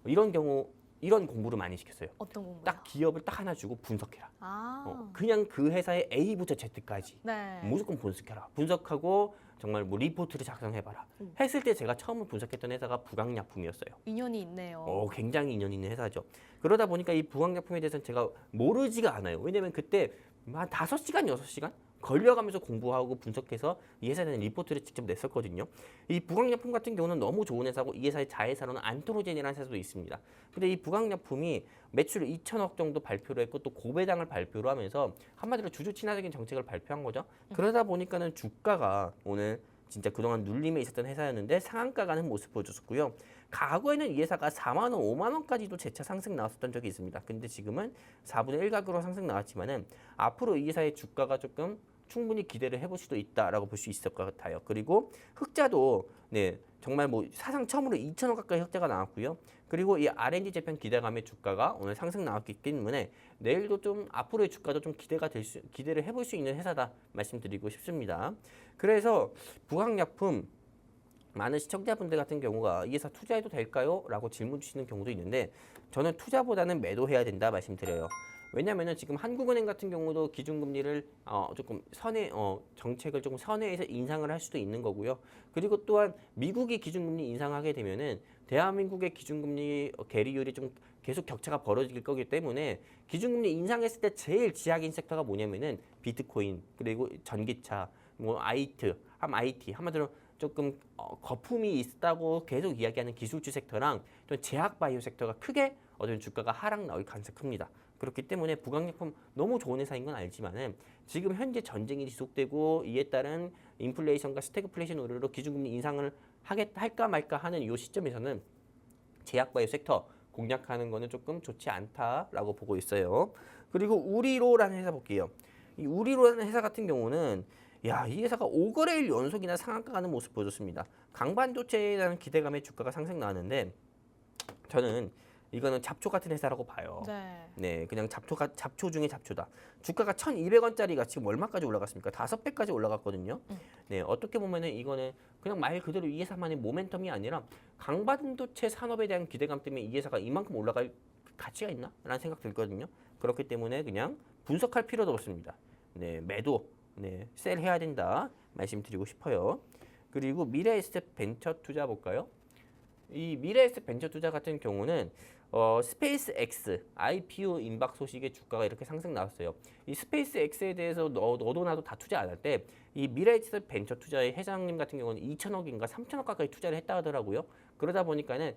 이런 경우 이런 공부를 많이 시켰어요. 어떤 공부요? 딱 기업을 딱 하나 주고 분석해라. 아. 그냥 그 회사의 A부터 Z까지 네. 무조건 분석해라. 분석하고 정말 뭐 리포트를 작성해봐라. 했을 때 제가 처음 분석했던 회사가 부강약품이었어요. 인연이 있네요. 굉장히 인연 있는 회사죠. 그러다 보니까 이 부강약품에 대해서는 제가 모르지가 않아요. 왜냐면 그때 한 5시간, 6시간 걸려가면서 공부하고 분석해서 이 회사에 대한 리포트를 직접 냈었거든요. 이 부강약품 같은 경우는 너무 좋은 회사고 이 회사의 자회사로는 안토로젠이라는 회사도 있습니다. 근데 이 부강약품이 매출 2천억 정도 발표를 했고 또 고배당을 발표를 하면서 한마디로 주주 친화적인 정책을 발표한 거죠. 그러다 보니까는 주가가 오늘 진짜 그동안 눌림에 있었던 회사였는데 상한가 가는 모습 보여줬고요. 과거에는 이 회사가 4만 원, 5만 원까지도 재차 상승 나왔었던 적이 있습니다. 근데 지금은 4분의 1 가격으로 상승 나왔지만은 앞으로 이 회사의 주가가 조금 충분히 기대를 해볼 수도 있다라고 볼 수 있을 것 같아요. 그리고 흑자도 네 정말 뭐 사상 처음으로 2천 원 가까이 흑자가 나왔고요. 그리고 이 R&D 재팬 기대감의 주가가 오늘 상승 나왔기 때문에 내일도 좀 앞으로의 주가도 좀 기대를 해볼 수 있는 회사다 말씀드리고 싶습니다. 그래서 부강약품 많은 시청자분들 같은 경우가 이 회사 투자해도 될까요? 라고 질문 주시는 경우도 있는데 저는 투자보다는 매도해야 된다 말씀드려요. 왜냐하면 지금 한국은행 같은 경우도 기준금리를 조금 정책을 조금 선회해서 인상을 할 수도 있는 거고요. 그리고 또한 미국이 기준금리 인상하게 되면은 대한민국의 기준금리 계리율이 좀 계속 격차가 벌어질 거기 때문에 기준금리 인상했을 때 제일 지약인 섹터가 뭐냐면은 비트코인 그리고 전기차, 뭐 IT 한마디로 조금 거품이 있다고 계속 이야기하는 기술주 섹터랑 또 제약바이오 섹터가 크게 어떤 주가가 하락 나올 가능성이 큽니다. 그렇기 때문에 부강약품 너무 좋은 회사인 건 알지만은 지금 현재 전쟁이 지속되고 이에 따른 인플레이션과 스태그플레이션 우려로 기준금리 인상을 할까 말까 하는 이 시점에서는 제약바이오 섹터 공략하는 거는 조금 좋지 않다라고 보고 있어요. 그리고 우리로라는 회사 볼게요. 이 우리로라는 회사 같은 경우는 이 회사가 5거래일 연속이나 상한가 가는 모습 보여줬습니다. 강반도체에 대한 기대감에 주가가 상승 나왔는데 저는 이거는 잡초 같은 회사라고 봐요. 네. 네, 그냥 잡초 중에 잡초다. 주가가 1,200원짜리가 지금 얼마까지 올라갔습니까? 5배까지 올라갔거든요. 네, 어떻게 보면은 이거는 그냥 말 그대로 이 회사만의 모멘텀이 아니라 강반도체 산업에 대한 기대감 때문에 이 회사가 이만큼 올라갈 가치가 있나? 라는 생각 들거든요. 그렇기 때문에 그냥 분석할 필요도 없습니다. 네, 매도, 네, 셀 해야 된다 말씀드리고 싶어요. 그리고 미래에셋 벤처 투자 볼까요? 이 미래에셋 벤처 투자 같은 경우는 스페이스 X IPO 임박 소식에 주가가 이렇게 상승 나왔어요. 이 스페이스 X에 대해서 너도 나도 다 투자 안 할 때 이 미래에셋 벤처 투자의 회장님 같은 경우는 2천억인가 3천억 가까이 투자를 했다 하더라고요. 그러다 보니까는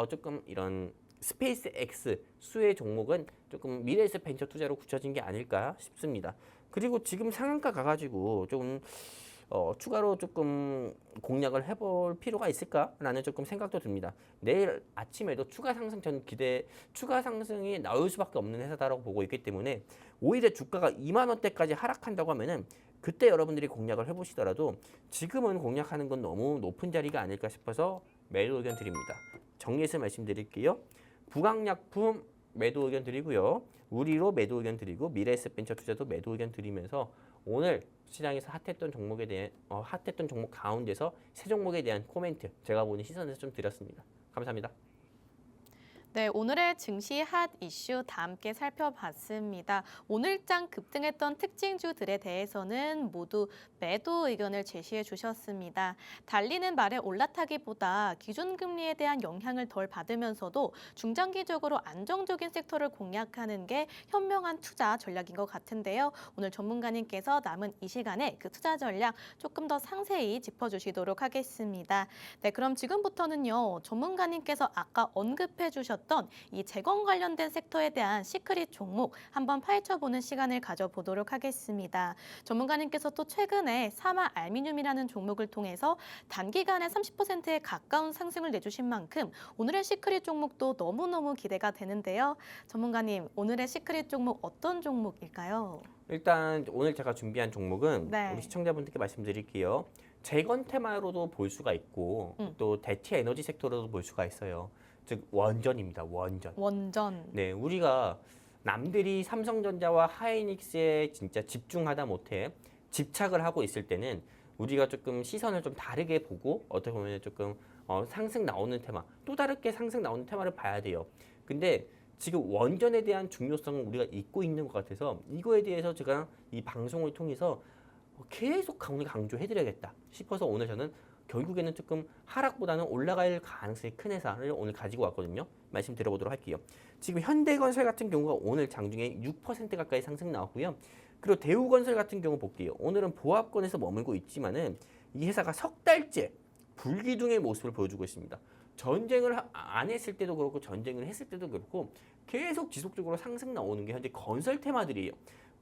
조금 이런 스페이스 X 수의 종목은 조금 미래에셋 벤처 투자로 굳혀진 게 아닐까 싶습니다. 그리고 지금 상한가 가가지고 좀 추가로 조금 공략을 해볼 필요가 있을까라는 조금 생각도 듭니다. 내일 아침에도 추가 상승이 나올 수밖에 없는 회사다라고 보고 있기 때문에 오히려 주가가 2만 원대까지 하락한다고 하면은 그때 여러분들이 공략을 해보시더라도 지금은 공략하는 건 너무 높은 자리가 아닐까 싶어서 매도 의견 드립니다. 정리해서 말씀드릴게요. 부강약품 매도 의견 드리고요. 우리로 매도 의견 드리고 미래에셋 벤처 투자도 매도 의견 드리면서 오늘 시장에서 핫했던 종목에 대한 핫했던 종목 가운데서 세 종목에 대한 코멘트 제가 보는 시선에서 좀 드렸습니다. 감사합니다. 네, 오늘의 증시 핫 이슈 다 함께 살펴봤습니다. 오늘장 급등했던 특징주들에 대해서는 모두 매도 의견을 제시해 주셨습니다. 달리는 말에 올라타기보다 기준금리에 대한 영향을 덜 받으면서도 중장기적으로 안정적인 섹터를 공략하는 게 현명한 투자 전략인 것 같은데요. 오늘 전문가님께서 남은 이 시간에 그 투자 전략 조금 더 상세히 짚어주시도록 하겠습니다. 네, 그럼 지금부터는요. 전문가님께서 아까 언급해 주셨던 이 재건 관련된 섹터에 대한 시크릿 종목 한번 파헤쳐보는 시간을 가져보도록 하겠습니다. 전문가님께서 또 최근에 사마 알미늄이라는 종목을 통해서 단기간에 30%에 가까운 상승을 내주신 만큼 오늘의 시크릿 종목도 너무너무 기대가 되는데요. 전문가님, 오늘의 시크릿 종목 어떤 종목일까요? 일단 오늘 제가 준비한 종목은 네. 우리 시청자분들께 말씀드릴게요. 재건 테마로도 볼 수가 있고 또 대체 에너지 섹터로도 볼 수가 있어요. 즉 원전입니다. 원전. 원전. 네, 우리가 남들이 삼성전자와 하이닉스에 진짜 집중하다 못해 집착을 하고 있을 때는 우리가 조금 시선을 좀 다르게 보고 어떻게 보면 조금 상승 나오는 테마, 또 다르게 상승 나오는 테마를 봐야 돼요. 근데 지금 원전에 대한 중요성을 우리가 잊고 있는 것 같아서 이거에 대해서 제가 이 방송을 통해서 계속 강조해드려야겠다 싶어서 오늘 저는 결국에는 조금 하락보다는 올라갈 가능성이 큰 회사를 오늘 가지고 왔거든요. 말씀 드려보도록 할게요. 지금 현대건설 같은 경우가 오늘 장중에 6% 가까이 상승 나왔고요. 그리고 대우건설 같은 경우 볼게요. 오늘은 보합권에서 머물고 있지만은 이 회사가 석 달째 불기둥의 모습을 보여주고 있습니다. 전쟁을 안 했을 때도 그렇고 전쟁을 했을 때도 그렇고 계속 지속적으로 상승 나오는 게 현재 건설 테마들이에요.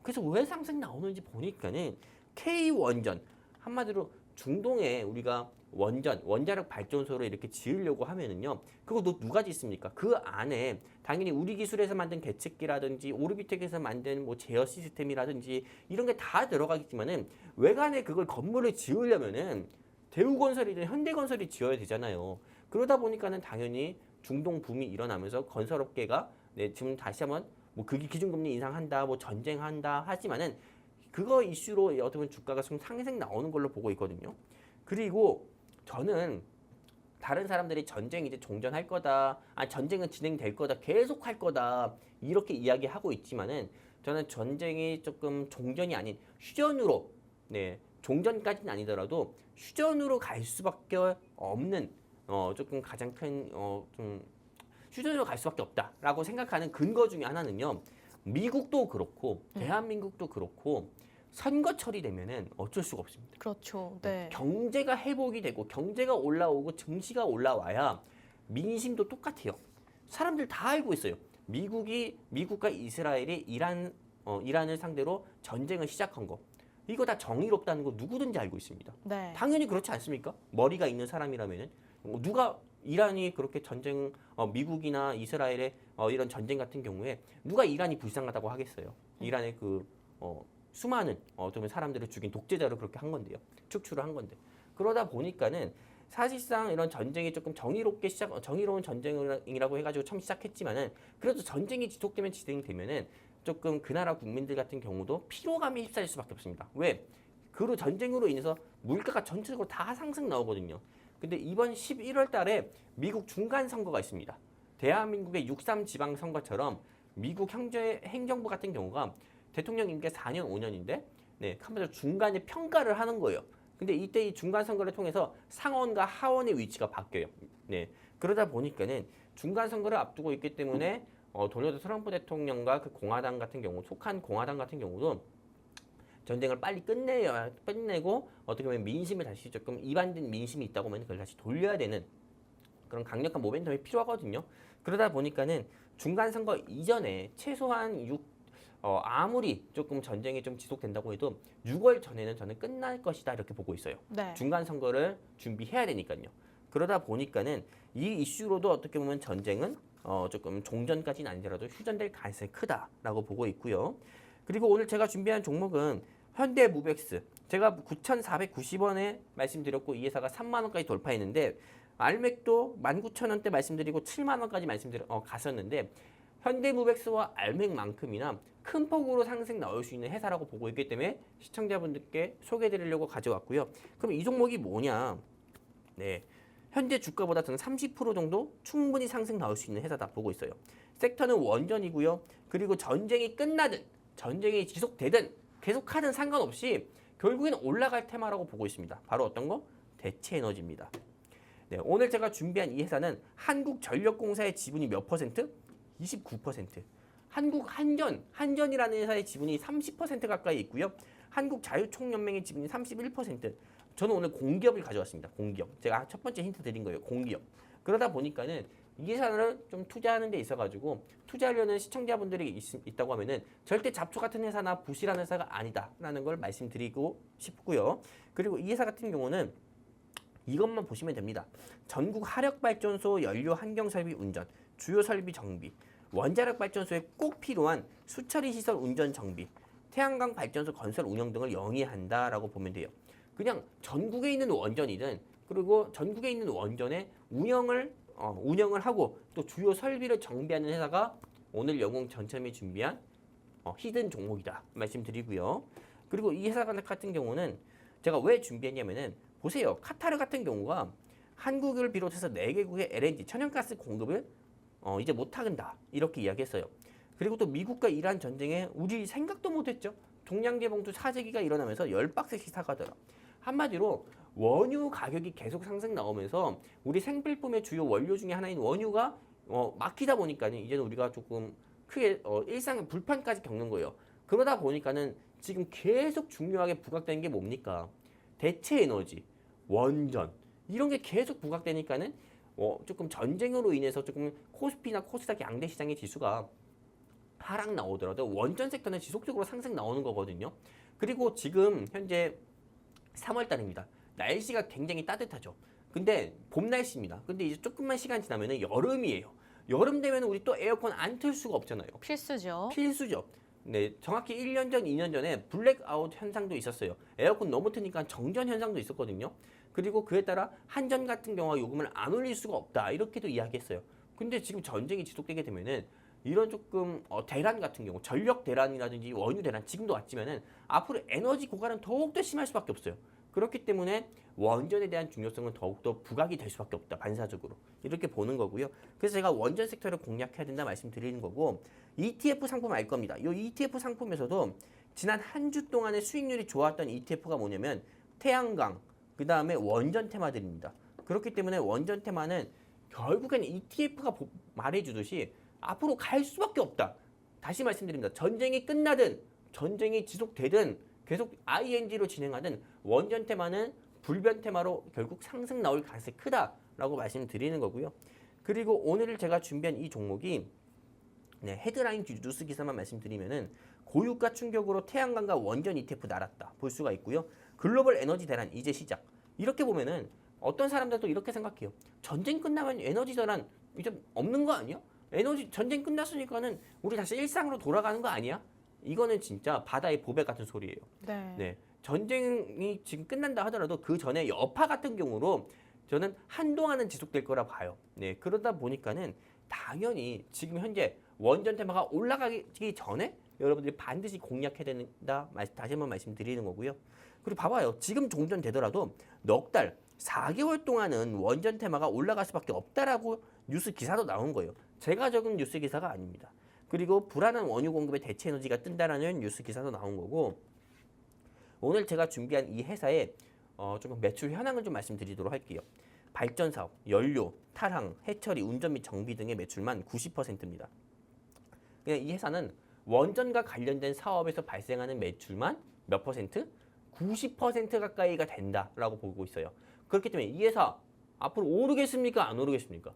그래서 왜 상승 나오는지 보니까는 K원전, 한마디로 중동에 우리가 원자력 발전소를 이렇게 지으려고 하면은요, 그거 누가 짓습니까? 그 안에 당연히 우리 기술에서 만든 계측기라든지 오르비텍에서 만든 뭐 제어 시스템이라든지 이런 게 다 들어가겠지만은 외관에 그걸 건물을 지으려면은 대우건설이든 현대건설이 지어야 되잖아요. 그러다 보니까는 당연히 중동 붐이 일어나면서 건설업계가 지금 다시 한번 뭐 그게 기준금리 인상한다, 뭐 전쟁한다 하지만은 그거 이슈로 어떻게 보면 주가가 좀 상승 나오는 걸로 보고 있거든요. 그리고 저는 다른 사람들이 전쟁 이제 종전할 거다, 전쟁은 진행될 거다, 계속 할 거다 이렇게 이야기하고 있지만은 저는 전쟁이 조금 종전이 아닌 휴전으로, 종전까지는 아니더라도 휴전으로 갈 수밖에 없는 조금 가장 큰 좀 휴전으로 갈 수밖에 없다라고 생각하는 근거 중에 하나는요. 미국도 그렇고 대한민국도 그렇고 선거철이 되면은 어쩔 수가 없습니다. 그렇죠. 네. 경제가 회복이 되고 경제가 올라오고 증시가 올라와야 민심도 똑같아요. 사람들 다 알고 있어요. 미국과 이스라엘이 이란을 상대로 전쟁을 시작한 거. 이거 다 정의롭다는 거 누구든지 알고 있습니다. 네. 당연히 그렇지 않습니까? 머리가 있는 사람이라면은 누가 이란이 그렇게 미국이나 이스라엘의 이런 전쟁 같은 경우에 누가 이란이 불쌍하다고 하겠어요? 이란의 수많은 어떤 사람들을 죽인 독재자를 그렇게 한 건데요. 축출을 한 건데. 그러다 보니까는 사실상 이런 전쟁이 조금 정의로운 전쟁이라고 해가지고 처음 시작했지만은 그래도 전쟁이 지속되면 진행되면은 조금 그 나라 국민들 같은 경우도 피로감에 휩싸일 수밖에 없습니다. 왜? 그 전쟁으로 인해서 물가가 전체적으로 다 상승 나오거든요. 근데 이번 11월 달에 미국 중간 선거가 있습니다. 대한민국의 6.3 지방 선거처럼 미국 행정부 같은 경우가 대통령 임기가 4년, 5년인데 한마디로 중간에 평가를 하는 거예요. 근데 이때 이 중간 선거를 통해서 상원과 하원의 위치가 바뀌어요. 그러다 보니까는 중간 선거를 앞두고 있기 때문에 도널드 트럼프 대통령과 그 공화당 같은 경우 속한 공화당 같은 경우도 전쟁을 빨리 끝내고 어떻게 보면 민심을 다시 조금 이반된 민심이 있다고 하면 그걸 다시 돌려야 되는 그런 강력한 모멘텀이 필요하거든요. 그러다 보니까는 중간 선거 이전에 최소한 아무리 조금 전쟁이 좀 지속된다고 해도 6월 전에는 저는 끝날 것이다 이렇게 보고 있어요. 네. 중간 선거를 준비해야 되니까요. 그러다 보니까는 이 이슈로도 어떻게 보면 전쟁은 조금 종전까지는 아니더라도 휴전될 가능성이 크다라고 보고 있고요. 그리고 오늘 제가 준비한 종목은 현대무벡스. 제가 9,490원에 말씀드렸고 이 회사가 3만 원까지 돌파했는데 알맥도 19,000원대 말씀드리고 7만 원까지 갔었는데 현대무벡스와 알맥만큼이나 큰 폭으로 상승 나올 수 있는 회사라고 보고 있기 때문에 시청자분들께 소개해드리려고 가져왔고요. 그럼 이 종목이 뭐냐? 현재 주가보다 저는 30% 정도 충분히 상승 나올 수 있는 회사다 보고 있어요. 섹터는 원전이고요. 그리고 전쟁이 끝나든 전쟁이 지속되든 계속하든 상관없이 결국에는 올라갈 테마라고 보고 있습니다. 바로 어떤 거? 대체에너지입니다. 오늘 제가 준비한 이 회사는 한국전력공사의 지분이 몇 퍼센트? 29%. 한전이라는 회사의 지분이 30% 가까이 있고요. 한국자유총연맹의 지분이 31%. 저는 오늘 공기업을 가져왔습니다. 공기업. 제가 첫 번째 힌트 드린 거예요. 공기업. 그러다 보니까는 이 회사를 좀 투자하는 데 있어가지고 투자하려는 시청자분들이 있다고 하면은 절대 잡초 같은 회사나 부실한 회사가 아니다라는 걸 말씀드리고 싶고요. 그리고 이 회사 같은 경우는 이것만 보시면 됩니다. 전국 하력발전소 연료 환경설비 운전, 주요 설비 정비, 원자력 발전소에 꼭 필요한 수처리 시설 운전 정비, 태양광 발전소 건설 운영 등을 영위한다라고 보면 돼요. 그냥 전국에 있는 원전이든 그리고 전국에 있는 원전의 운영을 하고 또 주요 설비를 정비하는 회사가 오늘 영웅 전참이 준비한 히든 종목이다 말씀드리고요. 그리고 이 회사 같은 경우는 제가 왜 준비했냐면은 보세요. 카타르 같은 경우가 한국을 비롯해서 4개국의 LNG 천연가스 공급을 이제 못한다 이렇게 이야기했어요. 그리고 또 미국과 이란 전쟁에 우리 생각도 못했죠. 동량제 봉투 사재기가 일어나면서 10박스씩 사가더라. 한마디로 원유 가격이 계속 상승 나오면서 우리 생필품의 주요 원료 중에 하나인 원유가 막히다 보니까는 이제는 우리가 조금 크게 일상의 불편까지 겪는 거예요. 그러다 보니까는 지금 계속 중요하게 부각되는 게 뭡니까? 대체 에너지, 원전 이런 게 계속 부각되니까는 조금 전쟁으로 인해서 조금 코스피나 코스닥 양대 시장의 지수가 하락 나오더라도 원전 섹터는 지속적으로 상승 나오는 거거든요. 그리고 지금 현재 3월 달입니다. 날씨가 굉장히 따뜻하죠. 근데 봄 날씨입니다. 근데 이제 조금만 시간 지나면은 여름이에요. 여름 되면 우리 또 에어컨 안 틀 수가 없잖아요. 필수죠. 필수죠. 정확히 1년 전, 2년 전에 블랙아웃 현상도 있었어요. 에어컨 너무 트니까 정전 현상도 있었거든요. 그리고 그에 따라 한전 같은 경우가 요금을 안 올릴 수가 없다. 이렇게도 이야기했어요. 근데 지금 전쟁이 지속되게 되면은 이런 조금 대란 같은 경우, 전력 대란이라든지 원유 대란 지금도 왔지만은 앞으로 에너지 고갈은 더욱더 심할 수밖에 없어요. 그렇기 때문에 원전에 대한 중요성은 더욱더 부각이 될 수밖에 없다. 반사적으로. 이렇게 보는 거고요. 그래서 제가 원전 섹터를 공략해야 된다 말씀드리는 거고 ETF 상품 알 겁니다. 이 ETF 상품에서도 지난 한 주 동안의 수익률이 좋았던 ETF가 뭐냐면 태양광, 그 다음에 원전 테마들입니다. 그렇기 때문에 원전 테마는 결국엔 ETF가 말해주듯이 앞으로 갈 수밖에 없다. 다시 말씀드립니다. 전쟁이 끝나든 전쟁이 지속되든 계속 ING로 진행하든 원전 테마는 불변 테마로 결국 상승 나올 가능성이 크다라고 말씀드리는 거고요. 그리고 오늘 제가 준비한 이 종목이 헤드라인 뉴스 기사만 말씀드리면은 고유가 충격으로 태양광과 원전 ETF 날았다 볼 수가 있고요. 글로벌 에너지 대란 이제 시작. 이렇게 보면은 어떤 사람들도 이렇게 생각해요. 전쟁 끝나면 에너지 대란 이제 없는 거 아니야? 에너지 전쟁 끝났으니까는 우리 다시 일상으로 돌아가는 거 아니야? 이거는 진짜 바다의 보배 같은 소리예요. 네. 전쟁이 지금 끝난다 하더라도 그 전에 여파 같은 경우로 저는 한동안은 지속될 거라 봐요. 네, 그러다 보니까는 당연히 지금 현재 원전 테마가 올라가기 전에 여러분들이 반드시 공략해야 된다. 다시 한번 말씀드리는 거고요. 그리고 봐봐요. 지금 종전되더라도 넉 달, 4개월 동안은 원전 테마가 올라갈 수밖에 없다라고 뉴스 기사도 나온 거예요. 제가 적은 뉴스 기사가 아닙니다. 그리고 불안한 원유 공급에 대체 에너지가 뜬다라는 뉴스 기사도 나온 거고, 오늘 제가 준비한 이 회사의 조금 매출 현황을 좀 말씀드리도록 할게요. 발전 사업, 연료, 탈항, 해처리, 운전 및 정비 등의 매출만 90%입니다. 그냥 이 회사는 원전과 관련된 사업에서 발생하는 매출만 몇 퍼센트? 90% 가까이가 된다라고 보고 있어요. 그렇기 때문에 이 회사 앞으로 오르겠습니까? 안 오르겠습니까?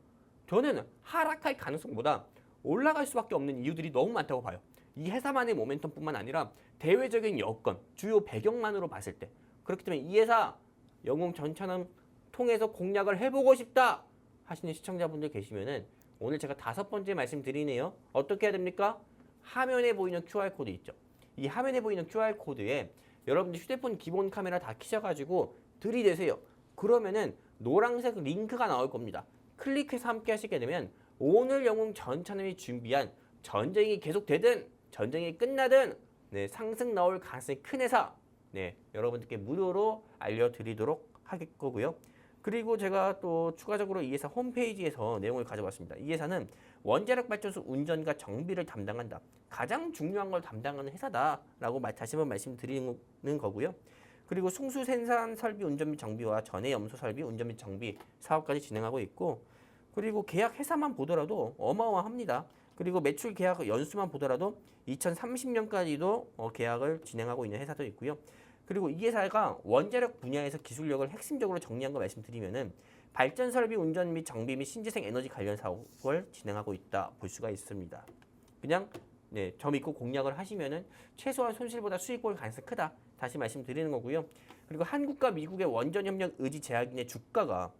저는 하락할 가능성보다 올라갈 수밖에 없는 이유들이 너무 많다고 봐요. 이 회사만의 모멘텀뿐만 아니라 대외적인 여건, 주요 배경만으로 봤을 때, 그렇기 때문에 이 회사 영웅 전천후 통해서 공략을 해보고 싶다 하시는 시청자분들 계시면은 오늘 제가 5번째 말씀드리네요. 어떻게 해야 됩니까? 화면에 보이는 QR코드 있죠. 이 화면에 보이는 QR코드에 여러분들 휴대폰 기본 카메라 다 켜셔가지고 들이대세요. 그러면은 노란색 링크가 나올 겁니다. 클릭해서 함께 하시게 되면 오늘 영웅 전천후이 준비한 전쟁이 계속되든 전쟁이 끝나든 네, 상승 나올 가능성이 큰 회사 네, 여러분들께 무료로 알려드리도록 할 거고요. 그리고 제가 또 추가적으로 이 회사 홈페이지에서 내용을 가져왔습니다. 이 회사는 원자력 발전소 운전과 정비를 담당한다. 가장 중요한 걸 담당하는 회사다라고 다시 한번 말씀드리는 거고요. 그리고 승수 생산 설비 운전 및 정비와 전해 염소 설비 운전 및 정비 사업까지 진행하고 있고, 그리고 계약 회사만 보더라도 어마어마합니다. 그리고 매출 계약 연수만 보더라도 2030년까지도 계약을 진행하고 있는 회사도 있고요. 그리고 이 회사가 원자력 분야에서 기술력을 핵심적으로 정리한 거 말씀드리면은 발전 설비 운전 및 정비 및 신재생 에너지 관련 사업을 진행하고 있다 볼 수가 있습니다. 그냥 네, 점 있고 공략을 하시면은 최소한 손실보다 수익 볼 가능성이 크다. 다시 말씀드리는 거고요. 그리고 한국과 미국의 원전 협력 의지 제약인의 주가가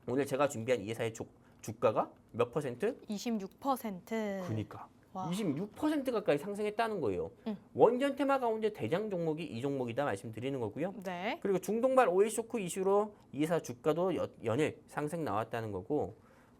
오늘 제가 준비한 이 회사의 주가가 몇 퍼센트? 26%. 그러니까 와. 26% 가까이 상승했다는 거예요. 원전 테마 가운데 대장 종목이 이 종목이다 말씀드리는 거고요. 네. 그리고 중동발 오일 쇼크 이슈로 이 회사 주가도 연일 상승 나왔다는 거고,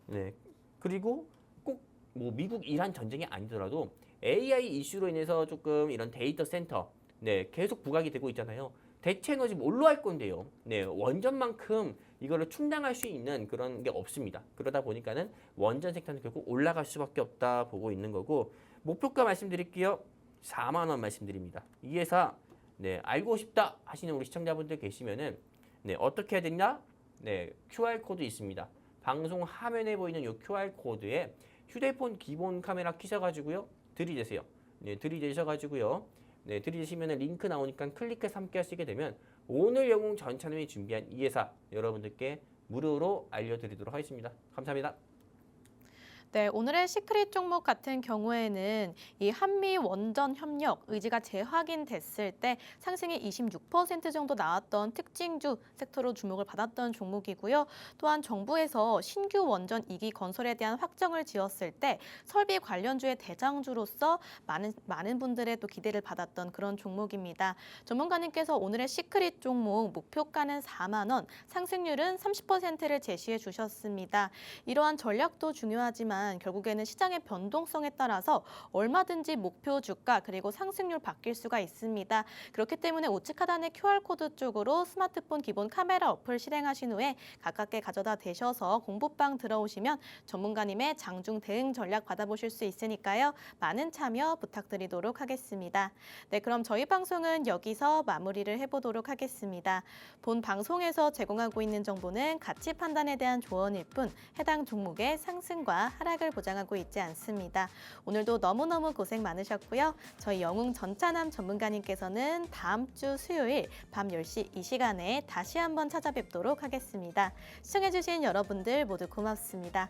네. 그리고 꼭 뭐 미국 이란 전쟁이 아니더라도 AI 이슈로 인해서 조금 이런 데이터 센터 네, 계속 부각이 되고 있잖아요. 대체 에너지 뭘로 할 건데요? 네, 원전만큼 이거를 충당할 수 있는 그런 게 없습니다. 그러다 보니까는 원전 섹터는 결국 올라갈 수밖에 없다 보고 있는 거고, 목표가 말씀드릴게요. 4만 원 말씀드립니다. 이 회사 네, 알고 싶다 하시는 우리 시청자분들 계시면은 네, 어떻게 해야 되냐? 네, QR 코드 있습니다. 방송 화면에 보이는 이 QR 코드에 휴대폰 기본 카메라 켜셔가지고요, 들이대세요. 네, 들이대셔가지고요. 네, 들이대시면 링크 나오니까 클릭해서 함께 하시게 되면 오늘 영웅 전천후이 준비한 이 회사 여러분들께 무료로 알려드리도록 하겠습니다. 감사합니다. 네, 오늘의 시크릿 종목 같은 경우에는 이 한미 원전 협력 의지가 재확인됐을 때 상승이 26% 정도 나왔던 특징주 섹터로 주목을 받았던 종목이고요. 또한 정부에서 신규 원전 2기 건설에 대한 확정을 지었을 때 설비 관련주의 대장주로서 많은 분들의 또 기대를 받았던 그런 종목입니다. 전문가님께서 오늘의 시크릿 종목 목표가는 4만 원, 상승률은 30%를 제시해 주셨습니다. 이러한 전략도 중요하지만 결국에는 시장의 변동성에 따라서 얼마든지 목표 주가 그리고 상승률 바뀔 수가 있습니다. 그렇기 때문에 우측 하단의 QR코드 쪽으로 스마트폰 기본 카메라 어플 실행하신 후에 가깝게 가져다 대셔서 공부방 들어오시면 전문가님의 장중 대응 전략 받아보실 수 있으니까요. 많은 참여 부탁드리도록 하겠습니다. 네, 그럼 저희 방송은 여기서 마무리를 해보도록 하겠습니다. 본 방송에서 제공하고 있는 정보는 가치 판단에 대한 조언일 뿐 해당 종목의 상승과 하락을 보장하고 있지 않습니다. 오늘도 너무너무 고생 많으셨고요. 저희 영웅 전찬함 전문가님께서는 다음 주 수요일 밤 10시 이 시간에 다시 한번 찾아뵙도록 하겠습니다. 시청해주신 여러분들 모두 고맙습니다.